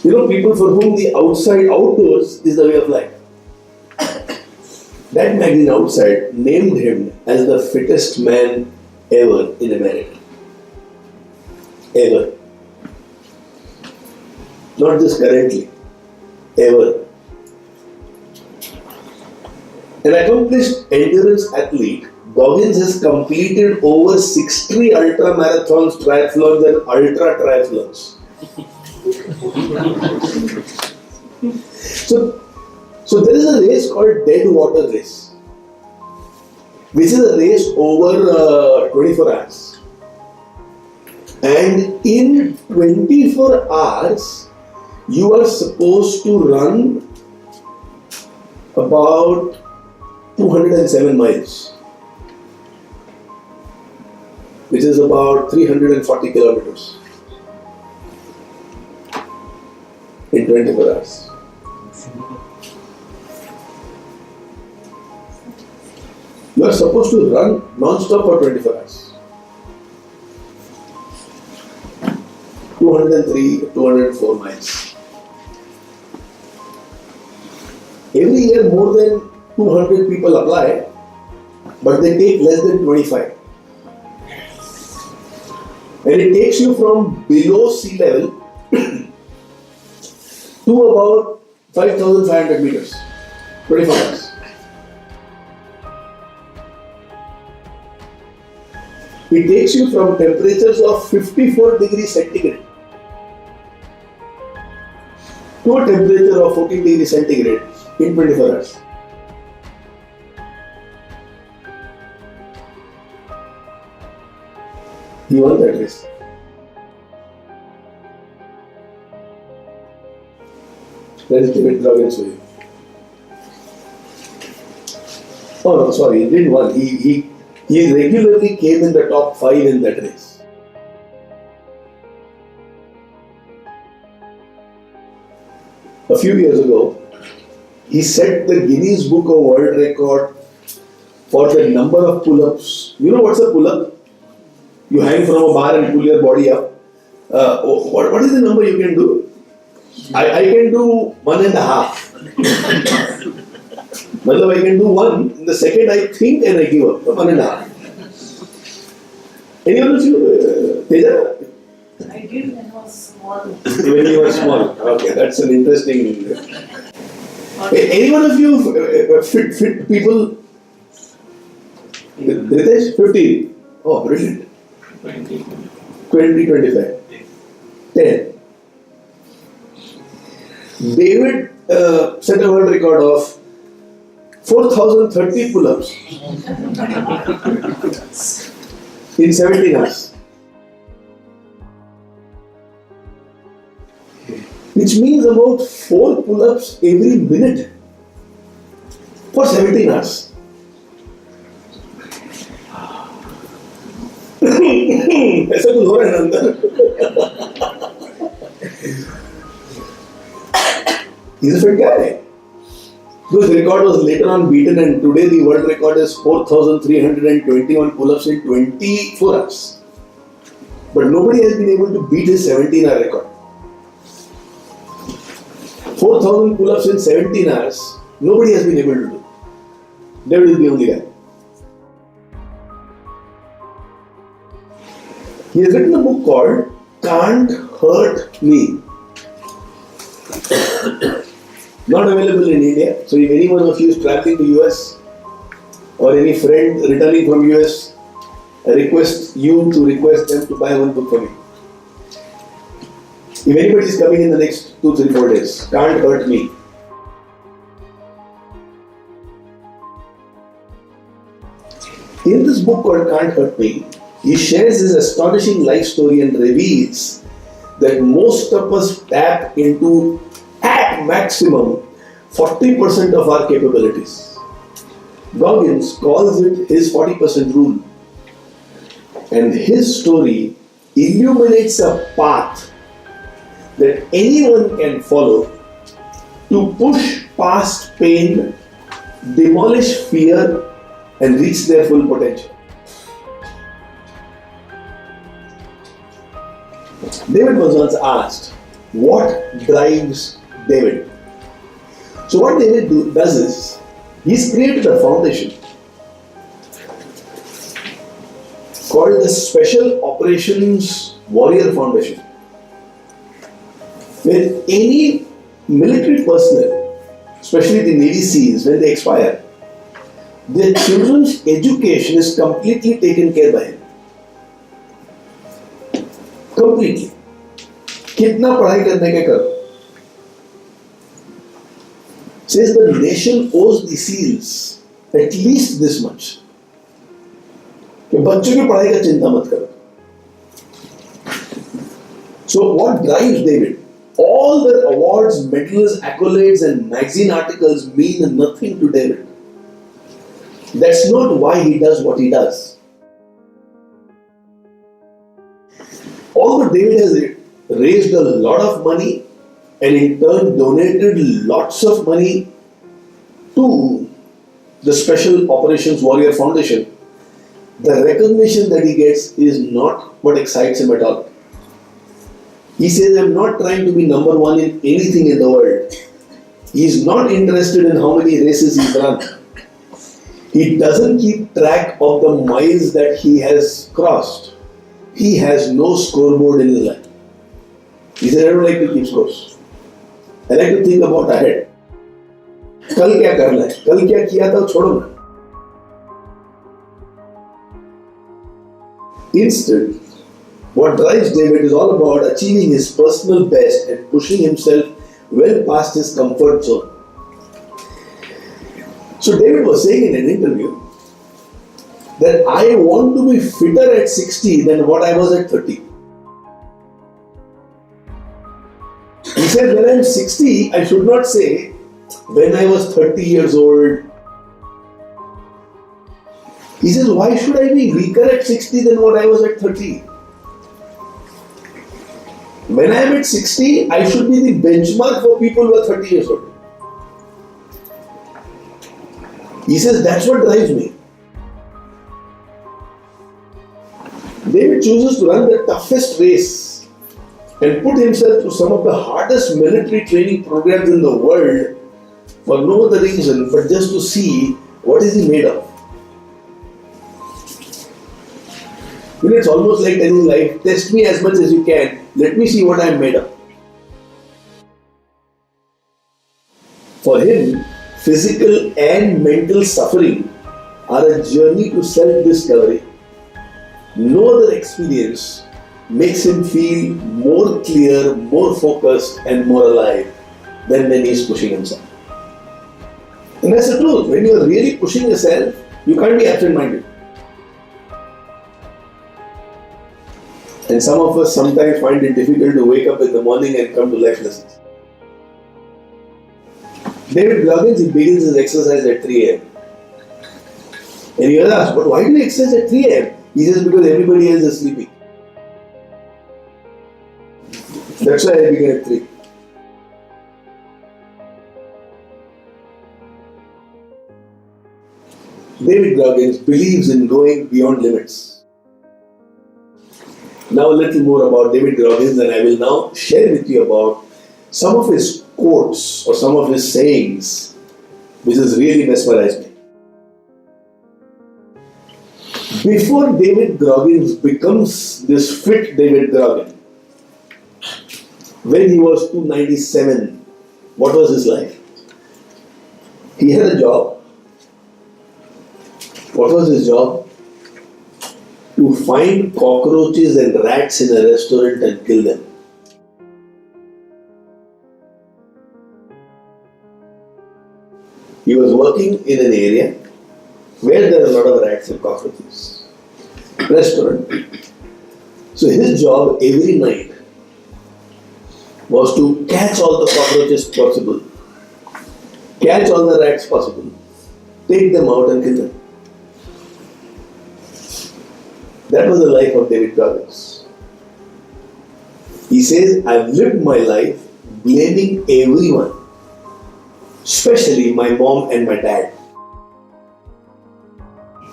You know, people for whom the outdoors is the way of life. That magazine Outside named him as the fittest man ever in America. Ever. Not just currently. Ever. An accomplished endurance athlete, Goggins has completed over 60 ultra marathons, triathlons, and ultra triathlons. So there is a race called Dead Water Race, which is a race over 24 hours. And in 24 hours, you are supposed to run about 207 miles, which is about 340 kilometers in 24 hours. You are supposed to run non-stop for 24 hours. 203, 204 miles. Every year more than 200 people apply, but they take less than 25. And it takes you from below sea level to about 5,500 meters, 24 hours. It takes you from temperatures of 54 degrees centigrade to a temperature of 14 degrees centigrade in 24 hours. He won that race. Let's give it Goggins to you. Oh no, sorry, he didn't win. He regularly came in the top 5 in that race. A few years ago, he set the Guinness Book of World Record for the number of pull-ups. You know what's a pull-up? You hang from a bar and pull your body up. What is the number you can do? I can do 1.5. I can do 1. In the second I think and I give up. 1.5. Anyone of you, Teja? I did when I was small. When you were small. Okay, that's an interesting. Any one of you fit people? Ritesh? 15. Oh, brilliant. 20, 25. 10. David set a world record of 4,030 pull-ups in 17 hours. Which means about 4 pull-ups every minute for 17 hours. ऐसा कुछ हो रहा है अंदर. He's a fit guy. This record was later on beaten, and today the world record is 4,321 pull-ups in 24 hours. But nobody has been able to beat his 17-hour record. 4,000 pull-ups in 17 hours, nobody has been able to do. David is the only guy. He has written a book called Can't Hurt Me. Not available in India. So if any one of you is traveling to US or any friend returning from US, I request you to request them to buy one book for me. If anybody is coming in the next 2, 3, 4 days, Can't Hurt Me. In this book called Can't Hurt Me, he shares his astonishing life story and reveals that most of us tap into, at maximum, 40% of our capabilities. Goggins calls it his 40% rule. And his story illuminates a path that anyone can follow to push past pain, demolish fear, and reach their full potential. David was once asked, what drives David? So what David does is, he's created a foundation called the Special Operations Warrior Foundation, where any military personnel, especially the Navy SEALs, when they expire, their children's education is completely taken care by him. Completely. कितना पढ़ाई करने के करो? Says the nation owes the SEALs at least this much. कि बच्चों की पढ़ाई का चिंता मत करो. So what drives David? All the awards, medals, accolades, and magazine articles mean nothing to David. That's not why he does what he does. Although David has raised a lot of money and in turn donated lots of money to the Special Operations Warrior Foundation, the recognition that he gets is not what excites him at all. He says, I'm not trying to be number one in anything in the world. He is not interested in how many races he's run. He doesn't keep track of the miles that he has crossed. He has no scoreboard in his life. He said, I don't like to keep scores. I like to think about ahead. कल क्या करना है? कल क्या किया था छोड़ो ना. Instead, what drives David is all about achieving his personal best and pushing himself well past his comfort zone. So David was saying in an interview that I want to be fitter at 60 than what I was at 30. He said, when I'm 60, I should not say when I was 30 years old. He says, why should I be weaker at 60 than what I was at 30? When I am at 60, I should be the benchmark for people who are 30 years old. He says, that's what drives me. David chooses to run the toughest race and put himself through some of the hardest military training programs in the world for no other reason but just to see what is he made of. You know, it's almost like telling life, test me as much as you can, let me see what I am made of. For him, physical and mental suffering are a journey to self-discovery. No other experience makes him feel more clear, more focused, and more alive than when he is pushing himself. And that's the truth. When you are really pushing yourself, you can't be absent-minded. And some of us sometimes find it difficult to wake up in the morning and come to life lessons. David Goggins, he begins his exercise at 3 a.m. And you ask, but why do you exercise at 3 a.m.? He says, because everybody else is sleeping. That's why I begin at 3. David Goggins believes in going beyond limits. Now a little more about David Goggins, and I will now share with you about some of his quotes or some of his sayings which has really mesmerized me. Before David Goggins becomes this fit David Goggins, when he was 297, what was his life? He had a job. What was his job? To find cockroaches and rats in a restaurant and kill them. He was working in an area where there are a lot of rats and cockroaches. Restaurant. So his job every night was to catch all the cockroaches possible, catch all the rats possible, take them out and kill them. That was the life of David Goggins. He says, I've lived my life blaming everyone, especially my mom and my dad.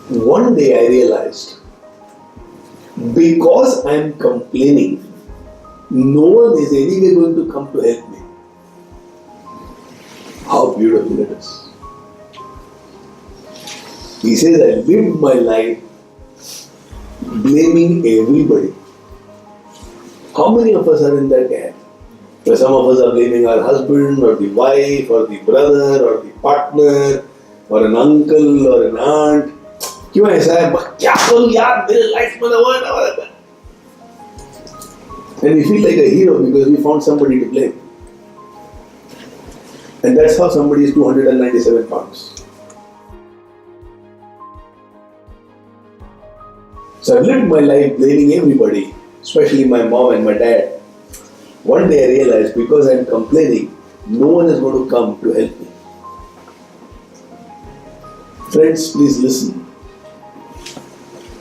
One day I realized, because I am complaining, no one is anyway going to come to help me. How beautiful it is. He says, I lived my life blaming everybody. How many of us are in that camp? Where some of us are blaming our husband or the wife or the brother or the partner or an uncle or an aunt. क्यों ऐसा है? क्या करूं यार मेरे life में ना And we feel like a hero because we found somebody to blame. And that's how somebody is 297 pounds. So I've lived my life blaming everybody, especially my mom and my dad. One day I realized because I'm complaining, no one is going to come to help me. Friends, please listen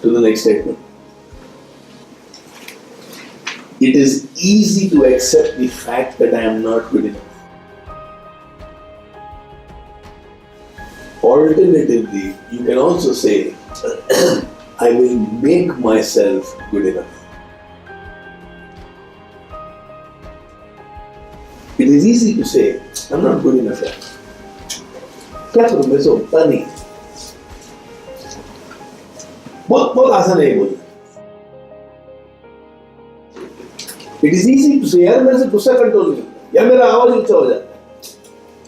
to the next statement. It is easy to accept the fact that I am not good enough. Alternatively, you can also say, I will make myself good enough. It is easy to say, I'm not good enough yet. क्या करूं मैं तो होता नहीं. बहुत आसान है बोलना. It is easy to say, यार मेरे से गुस्सा कंट्रोल नहीं होता, यार मेरा आवाज ऊंचा हो जाता है,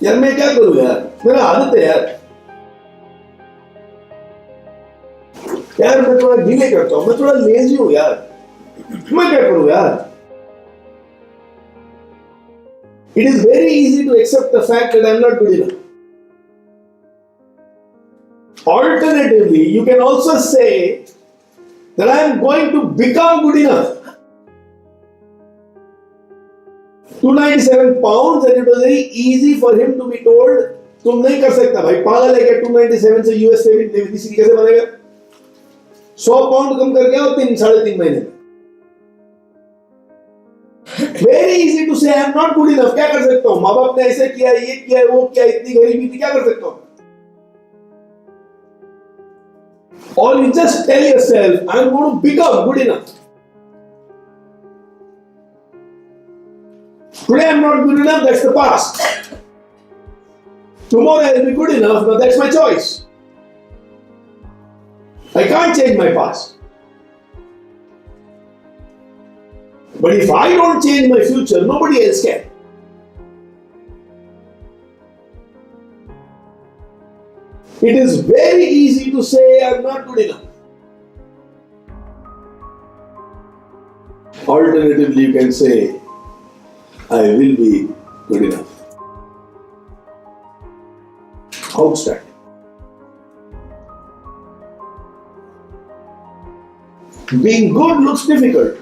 यार मैं क्या करूं यार, मेरा आदत है यार, यार मैं थोड़ा डिले करता हूं, मैं थोड़ा लेजी हूं यार, मैं क्या करूं यार. It is very easy to accept the fact that I am not good enough. Alternatively, you can also say that I am going to become good enough. 297 pounds, and it was very easy for him to be told, तुम नहीं कर सकता भाई, पागल है क्या 297 से US से भी कैसे बनेगा? 100 पाउंड कम कर गया और 3-3.5 महीने में. Very easy to say I am not good enough. क्या कर सकता हूँ? माँ बाप ने ऐसे किया, ये किया, वो किया, इतनी गरीबी थी, क्या कर सकता हूँ? Or you just tell yourself, I am going to become good enough. Today I am not good enough, that's the past. Tomorrow I will be good enough, but that's my choice. I can't change my past. But if I don't change my future, nobody else can. It is very easy to say, I am not good enough. Alternatively, you can say, I will be good enough. Outstanding. Being good looks difficult.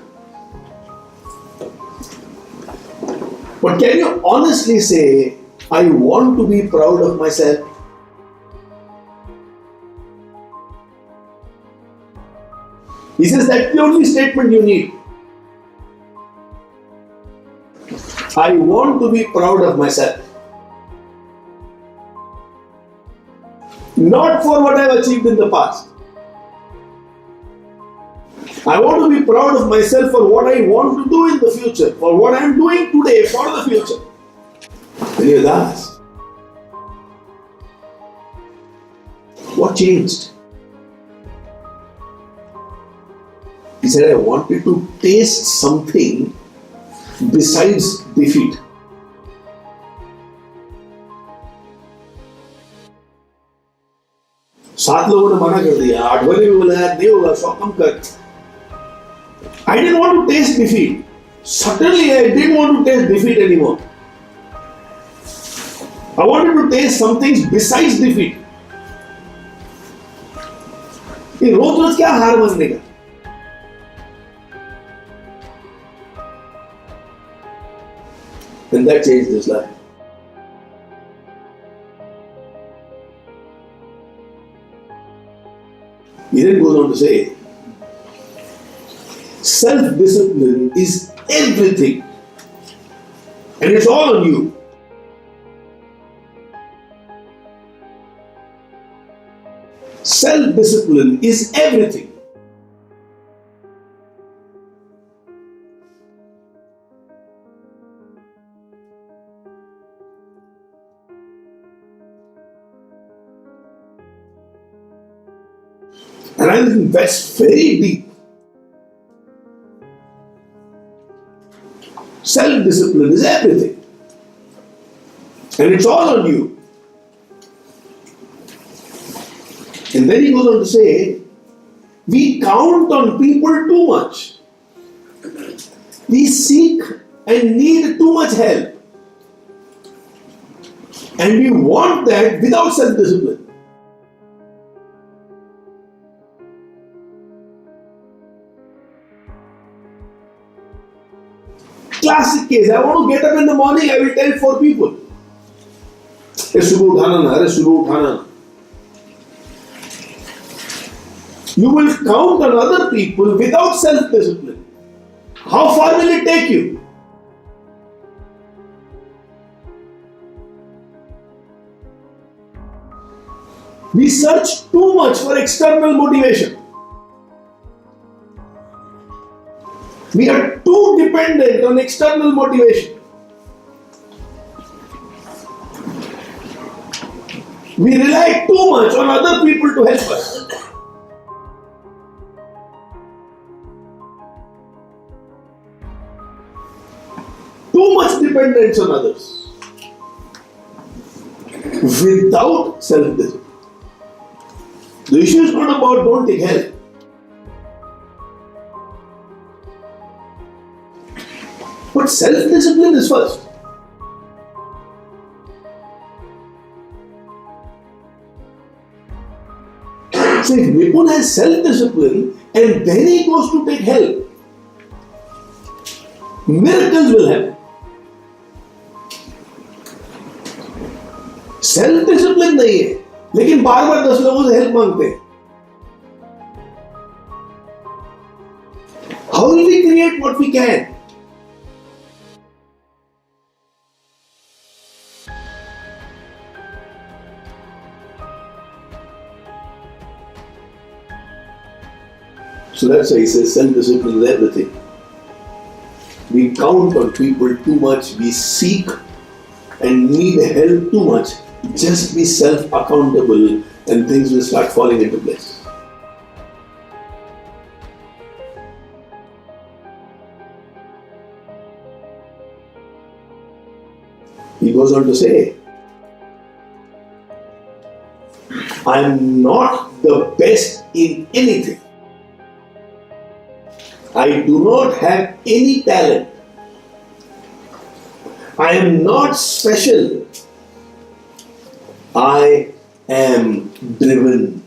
But can you honestly say, I want to be proud of myself? He says that's the only statement you need. I want to be proud of myself. Not for what I have achieved in the past. I want to be proud of myself for what I want to do in the future, for what I am doing today for the future. Then he was asked, what changed? He said, I wanted to taste something besides defeat. सात लोगों ने मना कर दिया, आठवें ने भी बोला नहीं होगा, सौ कम कर. I didn't want to taste defeat. Suddenly I didn't want to taste defeat anymore. I wanted to taste some things besides defeat. ये रोज क्या हार मानने का? And that changed his life. He then goes on to say, self-discipline is everything, and it's all on you. Self-discipline is everything. And I think that's very deep. Self-discipline is everything. And it's all on you. And then he goes on to say, we count on people too much. We seek and need too much help. And we want that without self-discipline. Classic case, I want to get up in the morning, I will tell 4 people. Hey, subah uthana na, subah uthana na. You will count on other people without self-discipline. How far will it take you? We search too much for external motivation. We are too dependent on external motivation. We rely too much on other people to help us. Too much dependence on others without self-discipline. The issue is not about don't take help. But self-discipline is first. So if Vipul has self-discipline and then he goes to take help, miracles will happen. Self-discipline नहीं है, लेकिन बार बार 10 लोगों से help मांगते हैं. How will we create what we can? So that's why he says self-discipline is everything. We count on people too much, we seek and need help too much. Just be self-accountable and things will start falling into place. He goes on to say, I am not the best in anything. I do not have any talent. I am not special. I am driven.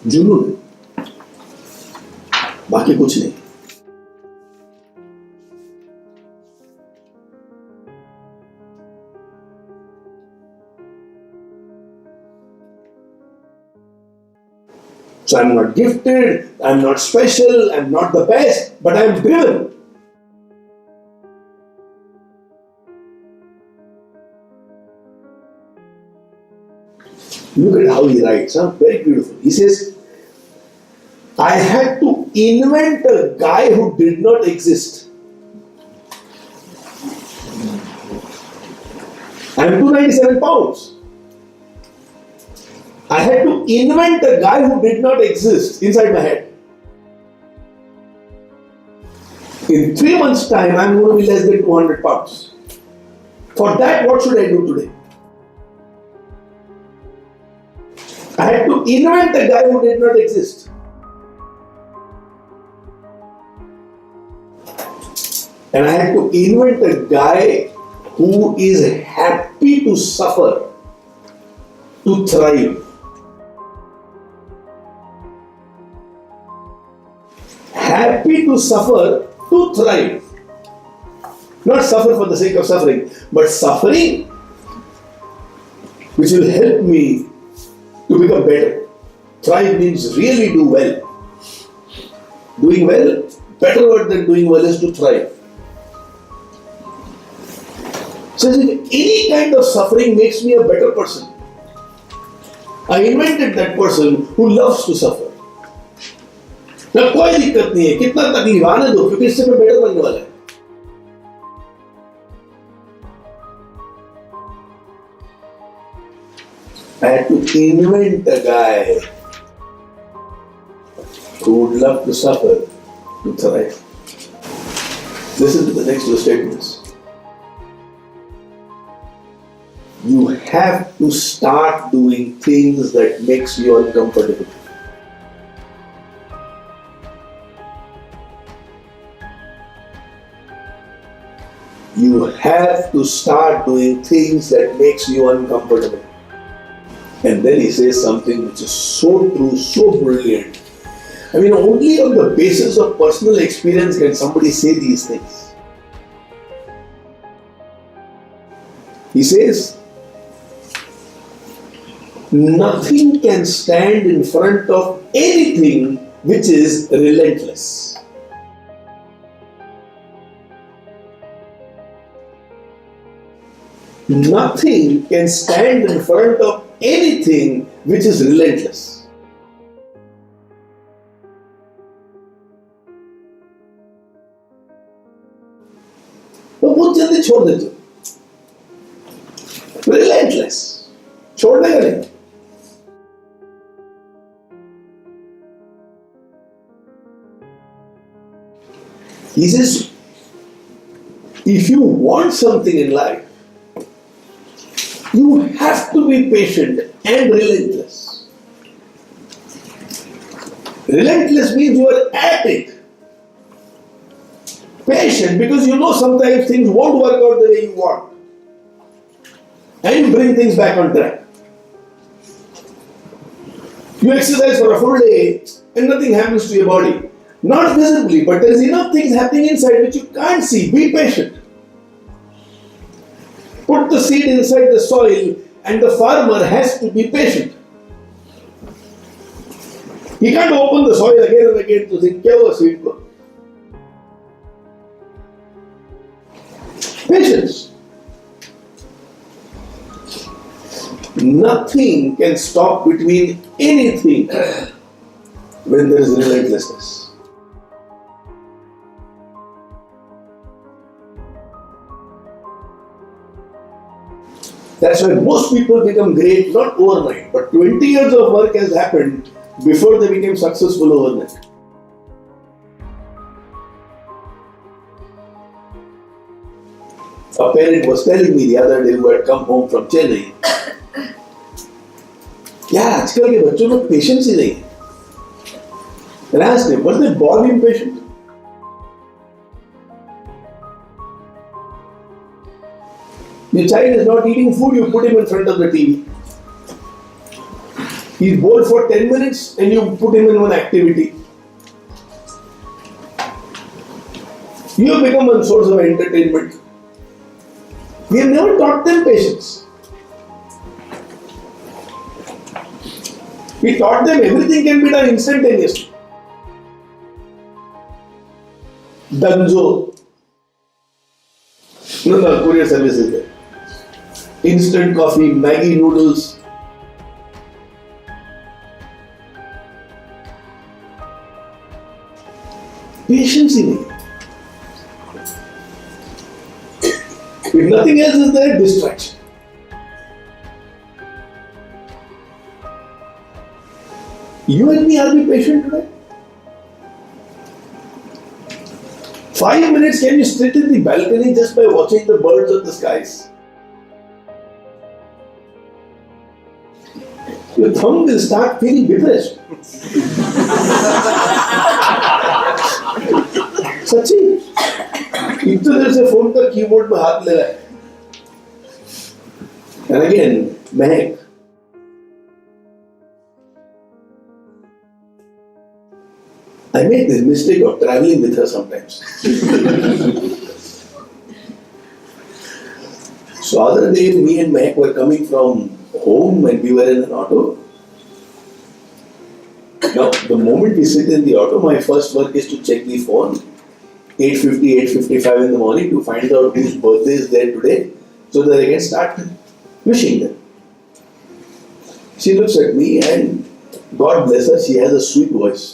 जुनून, बाकी कुछ नहीं. So I'm not gifted, I'm not special, I'm not the best, but I'm driven. Look at how he writes, very beautiful. He says, I had to invent a guy who did not exist. I'm 297 pounds. I had to invent a guy who did not exist inside my head. In 3 months' time, I'm going to be less than 200 pounds. For that, what should I do today? I had to invent a guy who did not exist. And I had to invent a guy who is happy to suffer, to thrive. Happy to suffer, to thrive. Not suffer for the sake of suffering, but suffering which will help me to become better. Thrive means really do well. Doing well, better word than doing well is to thrive. So if any kind of suffering makes me a better person, I invented that person who loves to suffer. ना कोई दिक्कत नहीं है, कितना तकलीफ आने दो, क्योंकि इससे मैं बेटर बनने वाला है. I had to invent a guy who would love to suffer, to thrive. Listen to the next two statements. You have to start doing things that makes you uncomfortable. You have to start doing things that makes you uncomfortable. And then he says something which is so true, so brilliant. I mean, only on the basis of personal experience can somebody say these things. He says, nothing can stand in front of anything which is relentless. Nothing can stand in front of anything which is relentless. वो बहुत जल्दी छोड़ देते, relentless, छोड़ने का नहीं. He says, if you want something in life, you have to be patient and relentless. Relentless means you are at it. Patient because you know sometimes things won't work out the way you want. And you bring things back on track. You exercise for a full day and nothing happens to your body. Not visibly, but there is enough things happening inside which you can't see. Be patient. Put the seed inside the soil and the farmer has to be patient. He can't open the soil again and again to think, kya hua seed ko? Patience. Nothing can stop between anything when there is relentlessness. That's why most people become great not overnight, but 20 years of work has happened before they became successful overnight. A parent was telling me the other day who had come home from Chennai, यार आजकल के बच्चों में patience ही नहीं है. And I asked him, were they born impatient? Your child is not eating food, you put him in front of the TV. He's bored for 10 minutes and you put him in one activity. You have become one source of entertainment. We have never taught them patience. We taught them everything can be done instantaneously. Dunzo. No, courier service is there. Instant coffee, Maggi noodles. Patience in it. If nothing else is there, distraction. You and me, are we patient today? 5 minutes, can you sit in the balcony just by watching the birds of the skies? Your thumb will start feeling depressed. सच्ची इतने देर से phone का keyboard में हाथ ले रहा है. And again, Mahak. I make this mistake of traveling with her sometimes. So other day, me and Mahek were coming from home and we were in an auto. Now, the moment we sit in the auto, my first work is to check the phone. 8:50, 8:55 in the morning to find out whose birthday is there today so that I can start wishing them. She looks at me and God bless her, she has a sweet voice.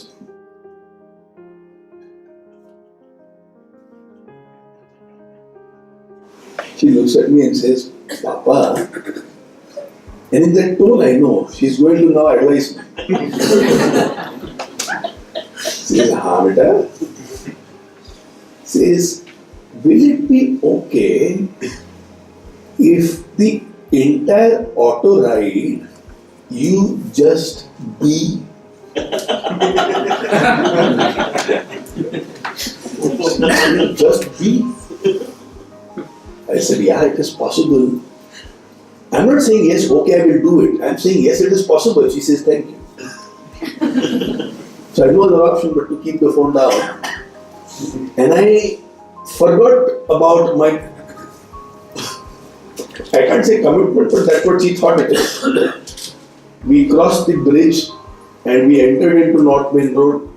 She looks at me and says, Papa, and in that tone I know she's going to now advise me. She says, हाँ बेटा. Says, will it be okay if the entire auto ride you just be? Just be? I said, yeah, it is possible. I'm not saying yes, okay, I will do it. I'm saying yes, it is possible. She says, thank you. So I had no other option but to keep the phone down. And I forgot about my, I can't say commitment, but that's what she thought it is. We crossed the bridge and we entered into North Main Road.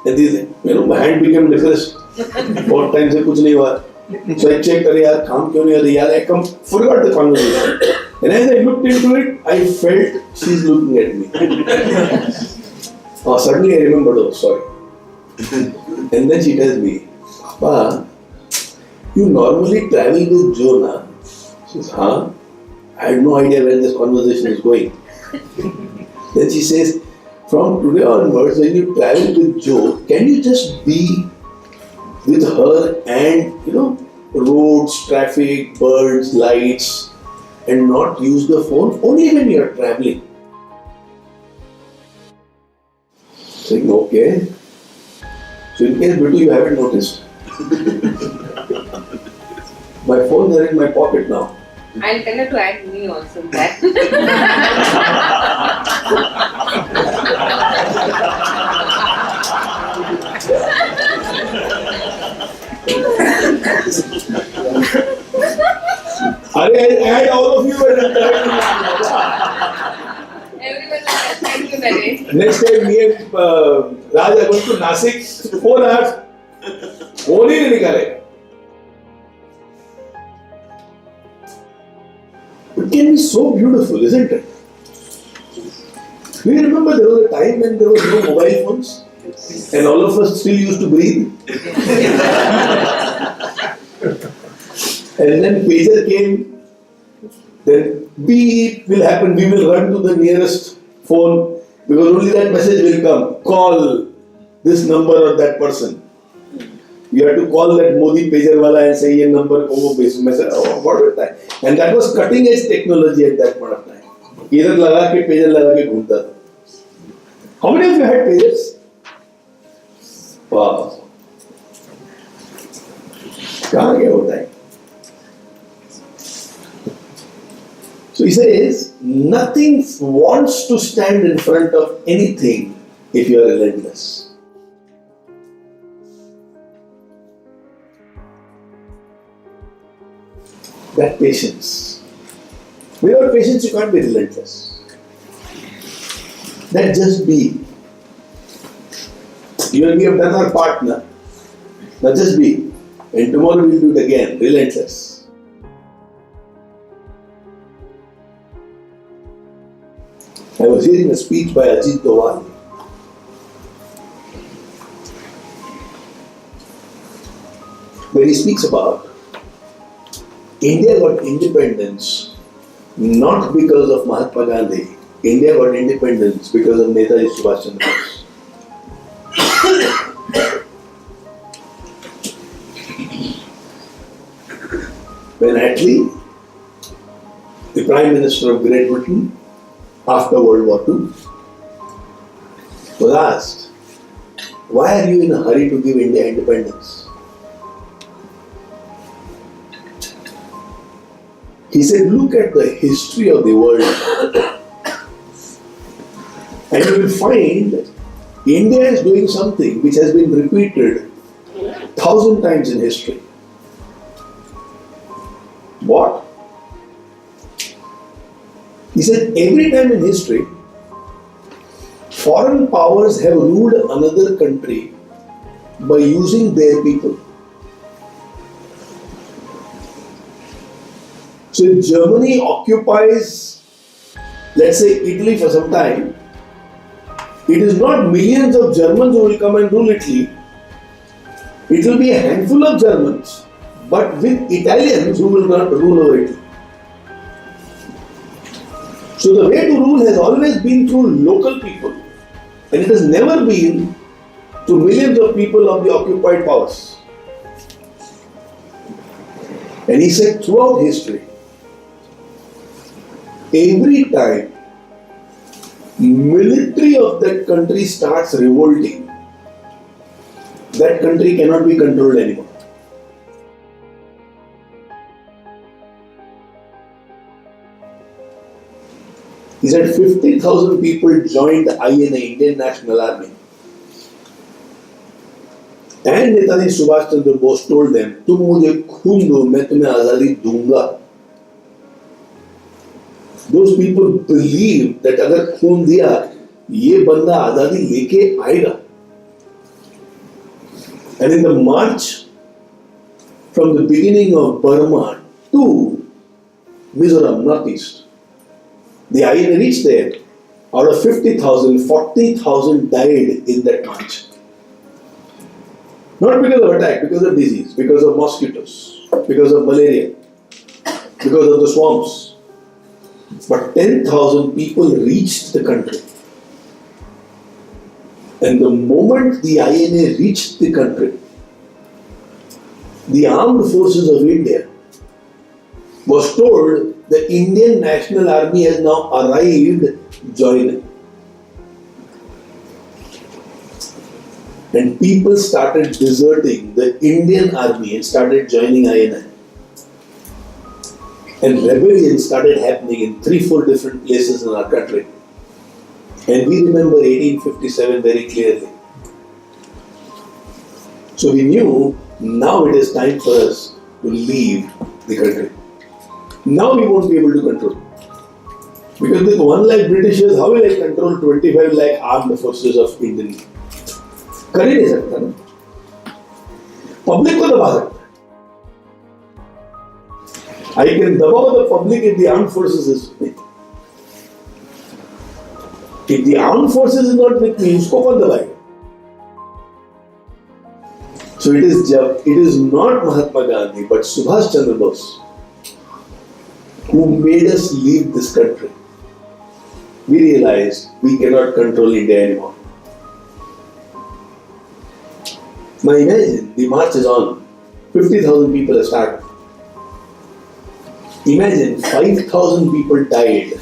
And this, my hand became depressed. What time se kuch nahi hua. So I checked, yaar, kaam kyun nahi ho rahi? I forgot the conversation. And as I looked into it, I felt she's looking at me. Oh, suddenly I remembered, oh, sorry. And then she tells me, Papa, you normally travel with Jonah. She says, huh? I had no idea where this conversation is going. Then she says, from today onwards, when you travel with Jo, can you just be with her and, roads, traffic, birds, lights, and not use the phone only when you are traveling? Saying, okay. So in case Bitu, you haven't noticed, my phones are in my pocket now. I'll tell her to add me also in that. I add all of you and Everyone will thank you, Naren. next time me and Raj are going to Nasik, 4 hours, phone ही नहीं निकालेगा. It can be so beautiful, isn't it? Do you remember there was a time when there was no mobile phones? And all of us still used to breathe? And then pager came, then beep will happen, we will run to the nearest phone because only that message will come. Call this number or that person. You have to call that Modi pager wala and say, ye number ko base message. Oh, what was that? And that was cutting edge technology at that point of time. Either laga ke pager laga ke ghumta tha. How many of you had pagers? Wow. Kahan gaya wo time? So he says, nothing wants to stand in front of anything if you are relentless. That patience. Without patience, you can't be relentless. That just be. You and me have done our part now. Now just be. And tomorrow we'll do it again, relentless. I was hearing a speech by Ajit Doval. where he speaks about India got independence not because of Mahatma Gandhi. India got independence because of Netaji Subhash Chandra Bose. When Attlee, the Prime Minister of Great Britain, after World War II, was asked, why are you in a hurry to give India independence? He said, look at the history of the world and you will find India is doing something which has been repeated 1,000 times in history. What? He said, every time in history, foreign powers have ruled another country by using their people. So if Germany occupies, let's say, Italy for some time, it is not millions of Germans who will come and rule Italy. It will be a handful of Germans, but with Italians who will not rule over Italy. So the way to rule has always been through local people, and it has never been to millions of people of the occupied powers. And he said throughout history, every time military of that country starts revolting, that country cannot be controlled anymore. He said 50,000 people joined the INA, Indian National Army. And Netaji Subhash Chandra Bose told them, तुम मुझे खून दो, मैं तुम्हें आजादी दूंगा. Those people believe that अगर खून दिया, ये बंदा आजादी लेके आएगा. And in the march from the beginning of Burma to Mizoram, northeast, the INA reached there. Out of 50,000, 40,000 died in that march. Not because of attack, because of disease, because of mosquitoes, because of malaria, because of the swamps. But 10,000 people reached the country. And the moment the INA reached the country, the armed forces of India was told the Indian National Army has now arrived, join it. And people started deserting the Indian Army and started joining INA. And rebellions started happening in 3-4 different places in our country. And we remember 1857 very clearly. So we knew now it is time for us to leave the country. Now we won't be able to control. Because with 1 lakh Britishers, how will I control 25 lakh armed forces of Indian? कर ही नहीं सकता ना. Public को दबा सकता. I can दबाओ the public if the armed forces is with me. If the armed forces is not with me, उसको कौन दबाएगा? So it is not Mahatma Gandhi but Subhash Chandra Bose who made us leave this country. We realized we cannot control India anymore. Now imagine, the march is on, 50,000 people have started. Imagine 5,000 people died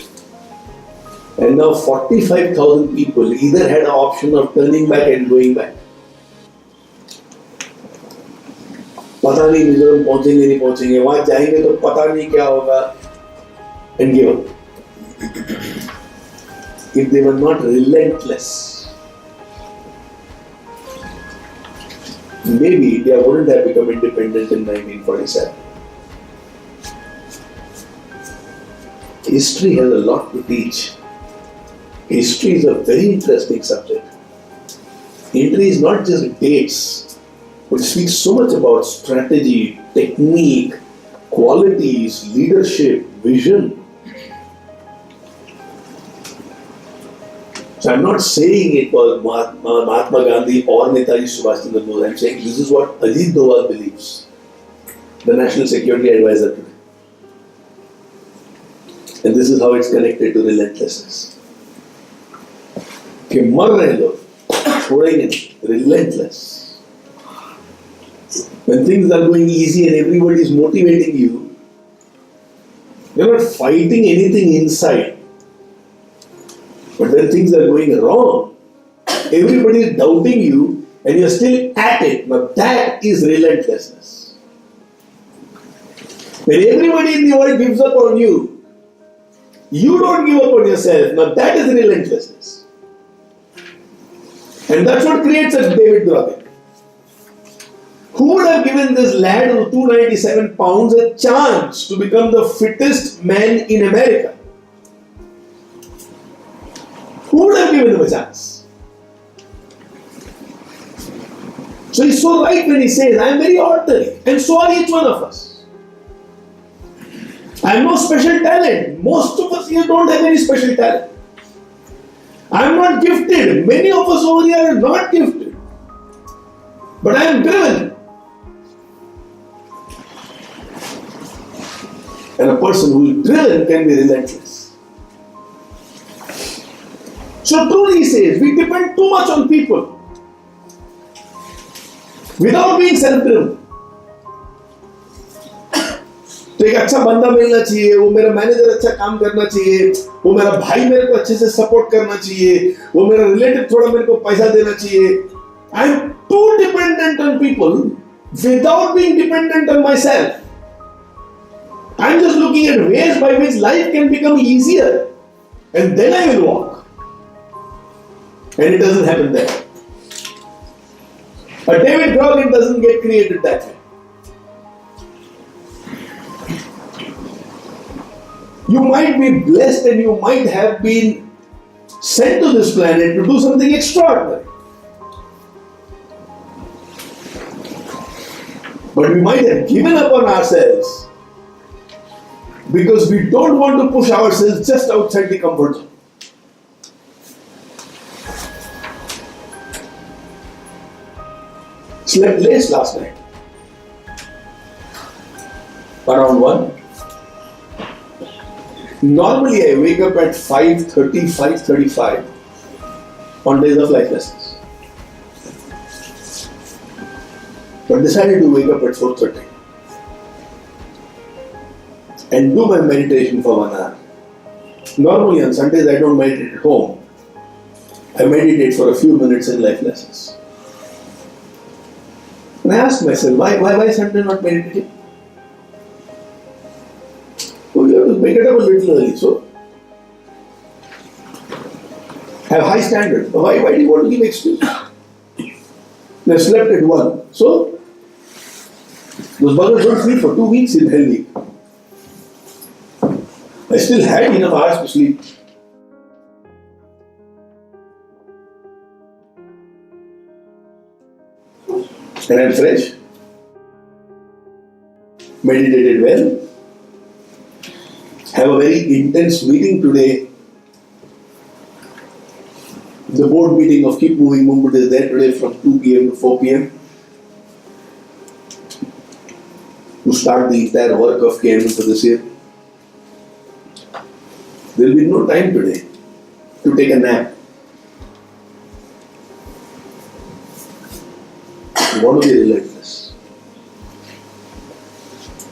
and now 45,000 people either had an option of turning back and going back. पता नहीं मिजोरम पहुंचेंगे नहीं पहुंचेंगे, वहां जाएंगे तो पता नहीं क्या होगा, and give up. If they were not relentless, maybe India wouldn't have become independent in 1947. History has a lot to teach. History is a very interesting subject. History is not just dates, but it speaks so much about strategy, technique, qualities, leadership, vision. So I'm not saying it was Mahatma Gandhi or Netaji Subhash Chandra Bose. I'm saying this is what Ajit Doval believes. the National Security Advisor today. And this is how it's connected to relentlessness. कि मर रहे लोग, छोड़ेंगे नहीं, relentless. When things are going easy and everybody is motivating you, you're not fighting anything inside. But when things are going wrong, everybody is doubting you and you're still at it. But that is relentlessness. When everybody in the world gives up on you, you don't give up on yourself. Now that is relentlessness. And that's what creates a David Goidani. Who would have given this lad who's 297 pounds a chance to become the fittest man in America? Who would have given him a chance? So he's so right when he says, I am very ordinary, and so are each one of us. I have no special talent. Most of us here don't have any special talent. I am not gifted. Many of us over here are not gifted. But I am driven. And a person who is driven can be relentless. So truly he says, we depend too much on people without being self-driven. तो एक अच्छा बंदा मिलना चाहिए, वो मेरा manager अच्छा काम करना चाहिए, वो मेरा भाई मेरे को अच्छे से सपोर्ट करना चाहिए, वो मेरा रिलेटिव थोड़ा मेरे को पैसा देना चाहिए. I am too dependent on people without being dependent on myself. I am just looking at ways by which life can become easier, and then I will walk. And it doesn't happen there. A David Goidani doesn't get created that way. You might be blessed and you might have been sent to this planet to do something extraordinary. But we might have given up on ourselves because we don't want to push ourselves just outside the comfort zone. Slept late last night. Around 1. Normally I wake up at 5:30, 5:35 on days of life lessons. But decided to wake up at 4:30 and do my meditation for 1 hour. Normally on Sundays I don't meditate at home. I meditate for a few minutes in life lessons. And I asked myself, why Sunday not meditating? Oh, you have to wake it up a little early, so have high standards. Why do you want to give excuse? I slept at 1. So those buggers don't sleep for 2 weeks in hell week. I still had enough hours to sleep. And I'm fresh. Meditated well. Have a very intense meeting today. The board meeting of Keep Moving Movement is there today from 2 p.m. to 4 p.m. to start the entire work of KMM for this year. There will be no time today to take a nap. You want to be relentless.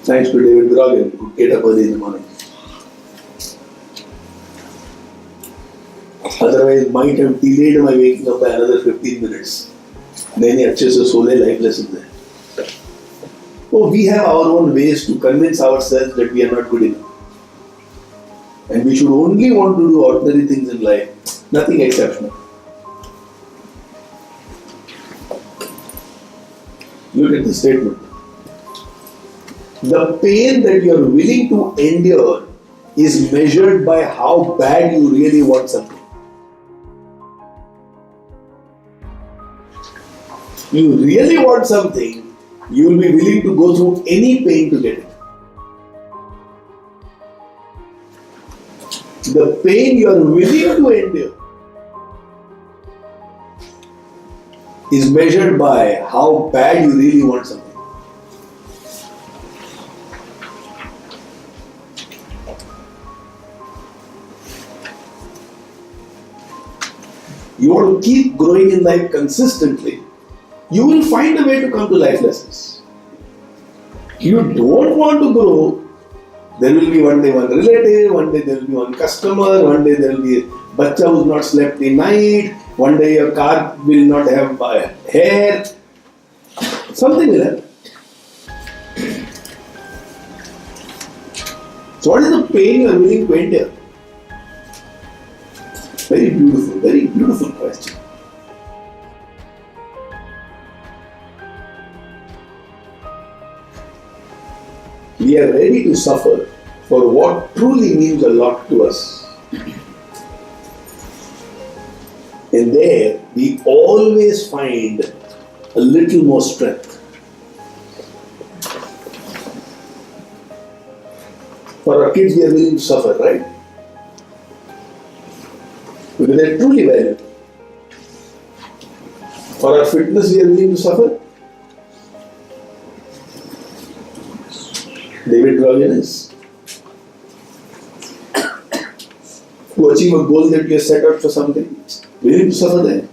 Thanks to David Goidani, who could get up early in the morning. Otherwise, might have delayed my waking up by another 15 minutes. Many अच्छे से सोले life lessons there. Oh, we have our own ways to convince ourselves that we are not good enough. And we should only want to do ordinary things in life, nothing exceptional. Look at the statement. The pain that you are willing to endure is measured by how bad you really want something. You really want something, you will be willing to go through any pain to get it. The pain you are willing to endure is measured by how bad you really want something. you want to keep growing in life consistently, you will find a way to come to life lessons. You don't want to grow, there will be one day one relative, one day there will be one customer, one day there will be a bacha who's not slept the night, one day your car will not have hair, something will happen. So what is the pain you are willing to endure? Very beautiful question. We are ready to suffer for what truly means a lot to us. And there we always find a little more strength. For our kids, we are willing to suffer, right? Because they are truly valuable. For our fitness, we are willing to suffer. David Goidani, to achieve a goal that you have set out for something, willing to suffer there.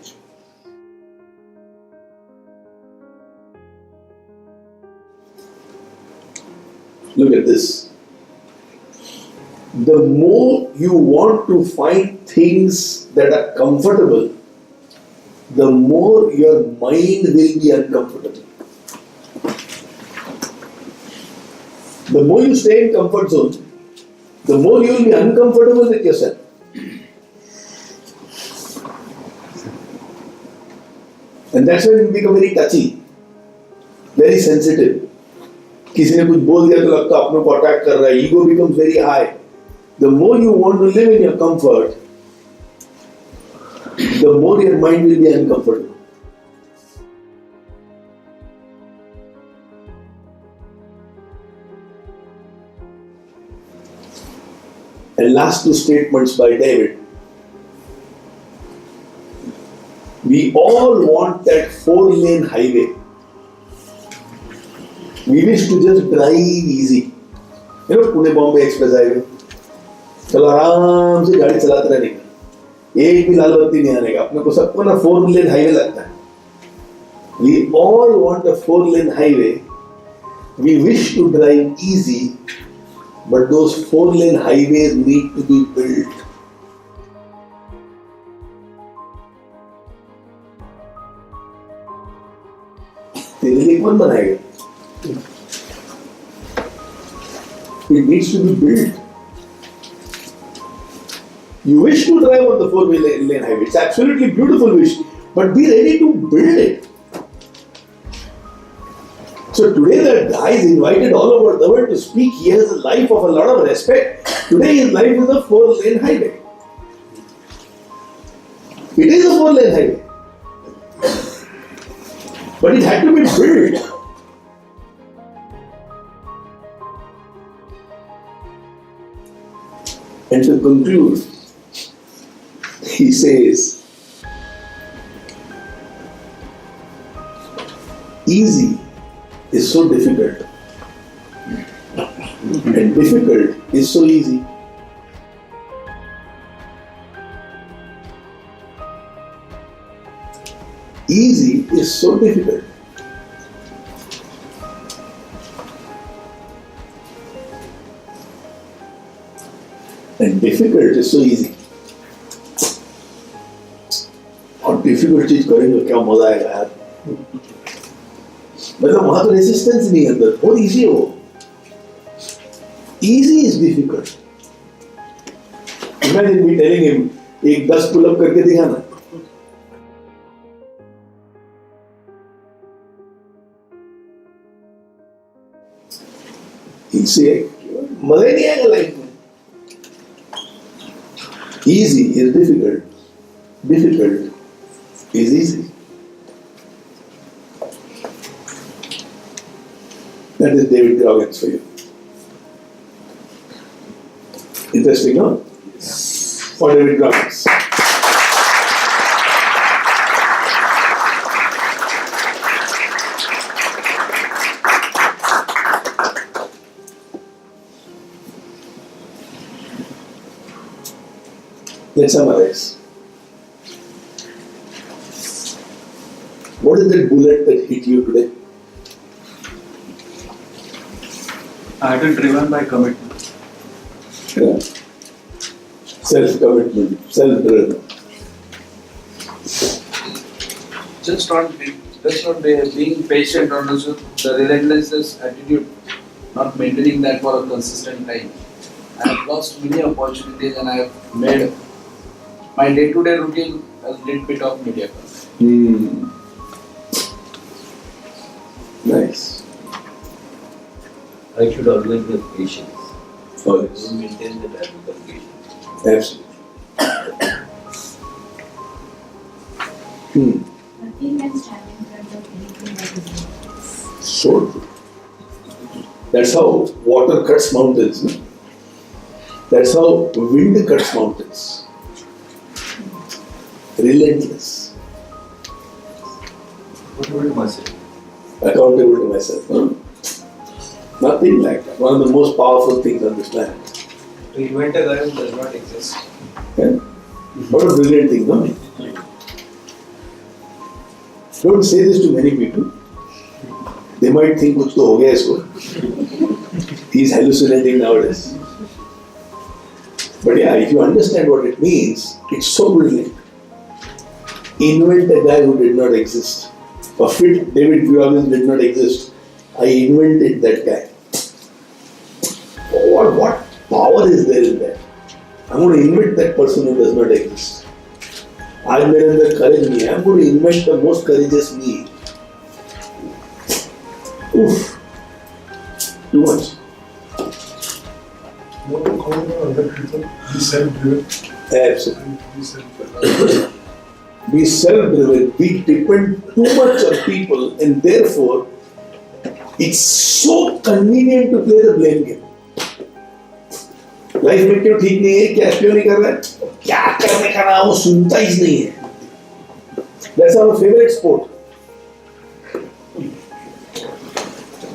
Look at this. The more you want to find things that are comfortable, the more your mind will be uncomfortable. The more you stay in comfort zone, the more you will be uncomfortable with yourself. And that's when you become very touchy, very sensitive. किसी ने कुछ बोल दिया तो लगता है अपने को अटैक कर रहा है. Ego becomes very high. The more you want to live in your comfort, the more your mind will be uncomfortable. And last two statements by David. We all want that 4-lane highway. We wish to just drive easy. You know, Pune-Bombay Express Highway. चलो आराम से गाड़ी चलाते रहने का, एक भी लाल बत्ती नहीं आने का. अपने को सबको ना 4-lane highway लगता है. We all want a 4-lane highway. We wish to drive easy, but those 4-lane highways need to be built. तेरे लिए कौन बनाएगा? It needs to be built. You wish to drive on the 4-lane highway. It's absolutely beautiful wish, but be ready to build it. So today the guy is invited all over the world to speak. He has a life of a lot of respect. Today his life is a 4-lane highway. It is a 4-lane highway. But it had to be built. And to conclude, he says, easy is so difficult, and difficult is so easy. Easy is so difficult. And difficult is so easy. और difficult चीज करेंगे क्या मजा आएगा यार. मतलब वहां तो रेसिस्टेंस नहीं है अंदर, बहुत इजी हो. Easy is difficult. Imagine me telling him एक 10 पुल अप करके दिखाना. इससे मजा ही नहीं आएगा लाइफ में. Easy is difficult. Difficult is easy. That is David Goggins for you. Interesting, no? Yes. For David Goggins. Let's summarize. What is that bullet that hit you today? I had driven by commitment. Yeah. Self-commitment, self-driven. Just not being patient on also the relentless attitude, not maintaining that for a consistent time. I have lost many opportunities and I have made my day-to-day routine a little bit of mediocre. Nice. I should always have patience. Always. Don't maintain that I will become patient. Absolutely. Nothing can stand in front of anything that is not. So true. That's how water cuts mountains. No? That's how wind cuts mountains. Relentless. Accountable to myself. Accountable to myself. Huh? Nothing like that. One of the most powerful things on this planet. To invent a guy who does not exist. Yeah? What a brilliant thing, no? Don't say this to many people. They might think kuch to ho gaya isko. He's hallucinating nowadays. But yeah, if you understand what it means, it's so brilliant. Invent a guy who did not exist. David Buchanan did not exist. I invented that guy. What power is there in that? I'm going to invent that person who does not exist. I'm Narendra courage me. I'm going to invent the most courageous me. Oof. Too much. Not to count on other people, be self-driven. Absolutely. And be self-reliant. Be self-driven. We depend too much on people, and therefore, it's so convenient to play the blame game. Life में क्यों ठीक नहीं है, क्या क्यों नहीं कर रहा है, क्या करने का ना वो सुनता ही नहीं है. That's our favorite sport,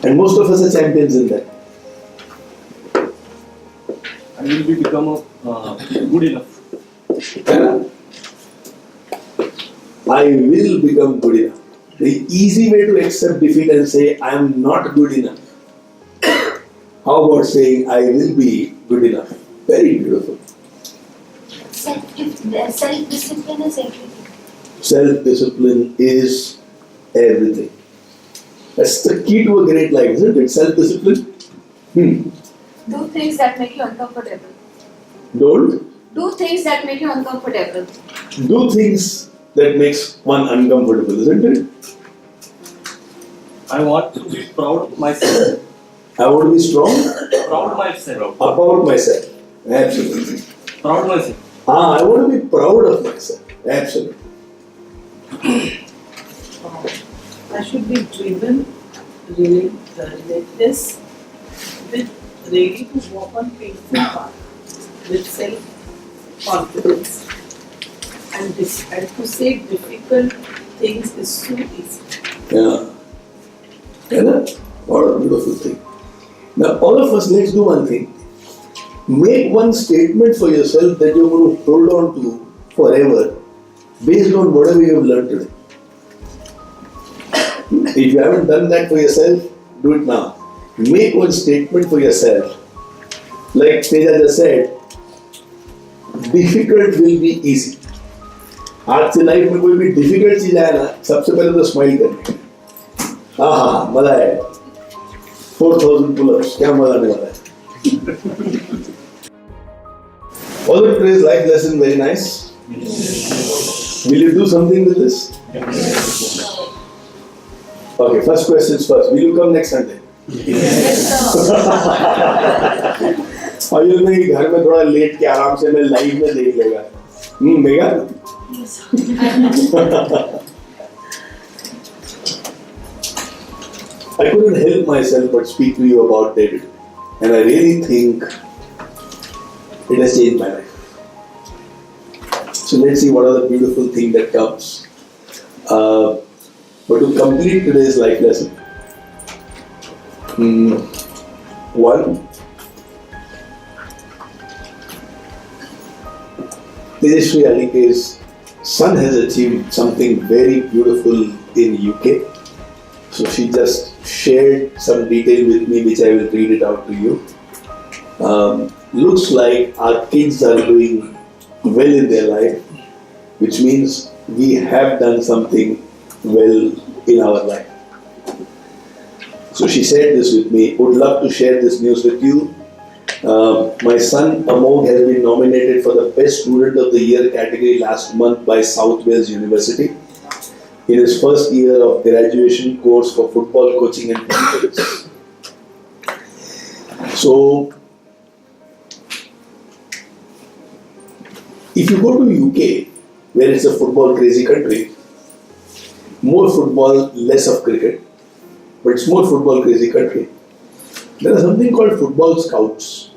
and most of us are champions in that. I will become good enough. I will become good enough. The easy way to accept defeat and say I am not good enough. How about saying I will be good enough? Very beautiful. Self-discipline is everything. Self-discipline is everything. That's the key to a great life, isn't it? Self-discipline. Do things that make you uncomfortable. Don't Do things that make you uncomfortable. do things that makes one uncomfortable, isn't it? I want to be proud of myself. I want to be strong Proud myself. about myself. Absolutely. Proud myself. I want to be proud of myself. Absolutely. I should be driven, relentless, ready to walk on painful path, with self-confidence, and to say difficult things is so easy. Yeah. What a beautiful thing. Now, all of us, let's do one thing. Make one statement for yourself that you're going to hold on to forever based on whatever you have learned today. If you haven't done that for yourself, do it now. Make one statement for yourself. Like Teja just said, difficult will be easy. आज से life में कोई भी difficult चीज आए ना, सबसे पहले तो स्माइल करनी. हाँ, मजा है. 4,000 pull-ups, क्या मजा आने वाला है. Was it today's life lesson very nice? Will you do something with this? Okay, first questions first. Will you come next Sunday? और ये मैं घर में थोड़ा लेट के आराम से मैं लाइव में देख लेगा. Mega? I couldn't help myself but speak to you about David, and I really think it has changed my life. So let's see what are the beautiful things that comes. But to complete today's life lesson, one, Tejaswi Alike's son has achieved something very beautiful in UK. So she just shared some detail with me, which I will read it out to you. Looks like our kids are doing well in their life, which means we have done something well in our life. So she shared this with me. Would love to share this news with you. My son Amog has been nominated for the Best Student of the Year category last month by South Wales University in his first year of graduation course for football coaching and competence. So, if you go to UK, where it's a football crazy country, more football, less of cricket, but it's more football crazy country, there is something called football scouts.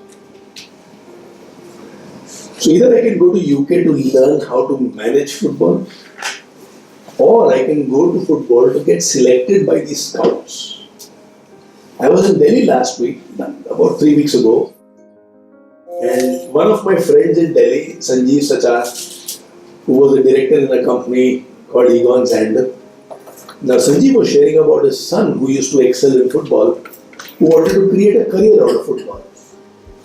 So either I can go to UK to learn how to manage football, or I can go to football to get selected by these scouts. I was in Delhi last week, about 3 weeks ago, and one of my friends in Delhi, Sanjeev Sachar, who was a director in a company called Egon Zander. Now Sanjeev was sharing about his son who used to excel in football, who wanted to create a career out of football.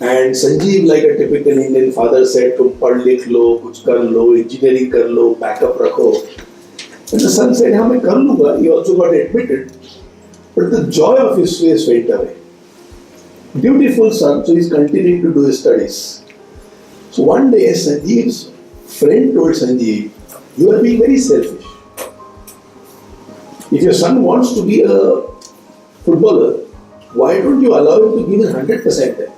And Sanjeev, like a typical Indian father, said, "Tum pad likh lo, kuch kar lo, engineering kar lo, backup rakho." And the son said, "Haan, main kar lunga." He also got admitted, but the joy of his face went away. Beautiful son, so he's continuing to do his studies. So one day, Sanjeev's friend told Sanjeev, "You are being very selfish. If your son wants to be a footballer, why don't you allow him to give his 100% there?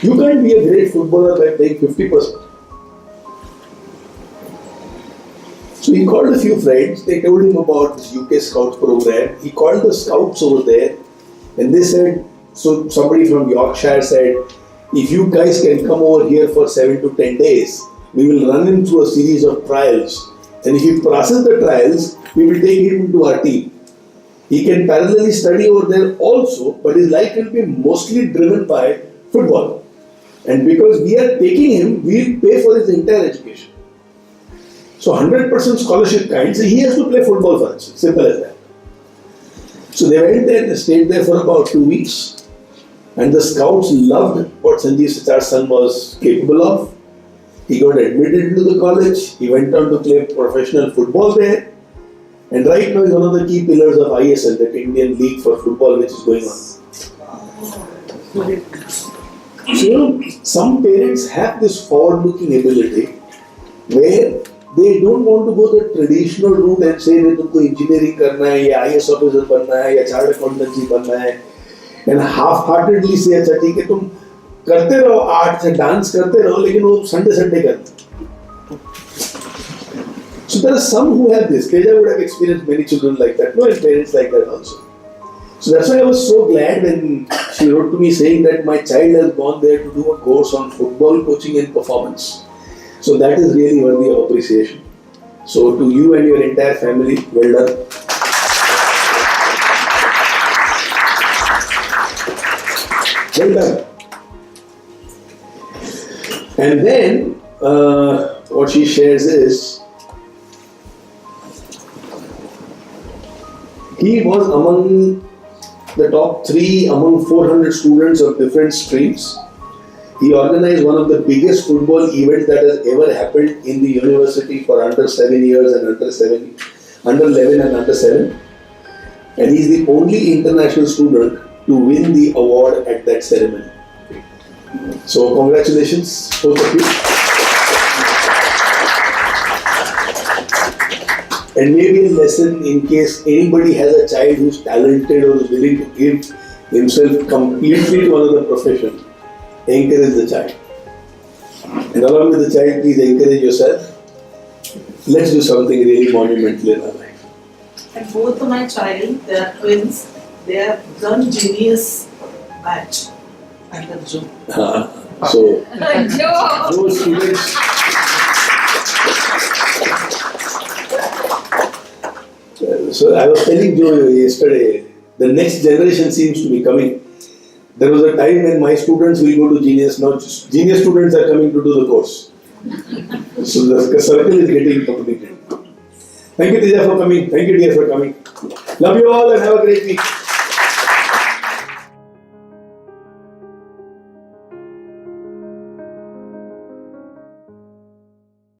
You can't be a great footballer by playing 50%. So he called a few friends, they told him about this UK Scouts program. He called the scouts over there and they said, so somebody from Yorkshire said, "If you guys can come over here for 7 to 10 days, we will run him through a series of trials. And if he passes the trials, we will take him into our team. He can parallelly study over there also, but his life will be mostly driven by football. And because we are taking him, we will pay for his entire education." So 100% scholarship kind, so he has to play football for us. Simple as that. So they went there, they stayed there for about 2 weeks. And the scouts loved what Sanjeev Sachar's son was capable of. He got admitted into the college. He went on to play professional football there. And right now he's one of the key pillars of ISL, that Indian League for Football, which is going on. So, some parents have this forward-looking ability where they don't want to go the traditional route and say that तुमको engineering करना है या IAS officer बनना है या chartered accountancy बनना है, and half-heartedly say अच्छा ठीक है तुम करते रहो आर्ट से डांस करते रहो लेकिन वो संडे करते. So there are some who have this. Teja would have experienced many children like that. No, and parents like that also. So that's why I was so glad when she wrote to me saying that my child has gone there to do a course on football coaching and performance. So that is really worthy of appreciation. So to you and your entire family, well done. Well done. And then what she shares is, he was among the top 3 among 400 students of different streams. He organized one of the biggest football events that has ever happened in the university for under 7 years and under 11 and under 7. And he is the only international student to win the award at that ceremony. So congratulations, both of you. And maybe a lesson in case anybody has a child who's talented or is willing to give himself completely to another profession, encourage the child. And along with the child, please encourage yourself. Let's do something really monumental in our life. And both of my child, they are twins, they have done genius batch at the zoo. So, those students. So I was telling Joe yesterday, the next generation seems to be coming. There was a time when my students will go to Genius, now Genius students are coming to do the course. So the circle is getting completed. Thank you, Teja, for coming. Thank you, dear, for coming. Love you all and have a great week.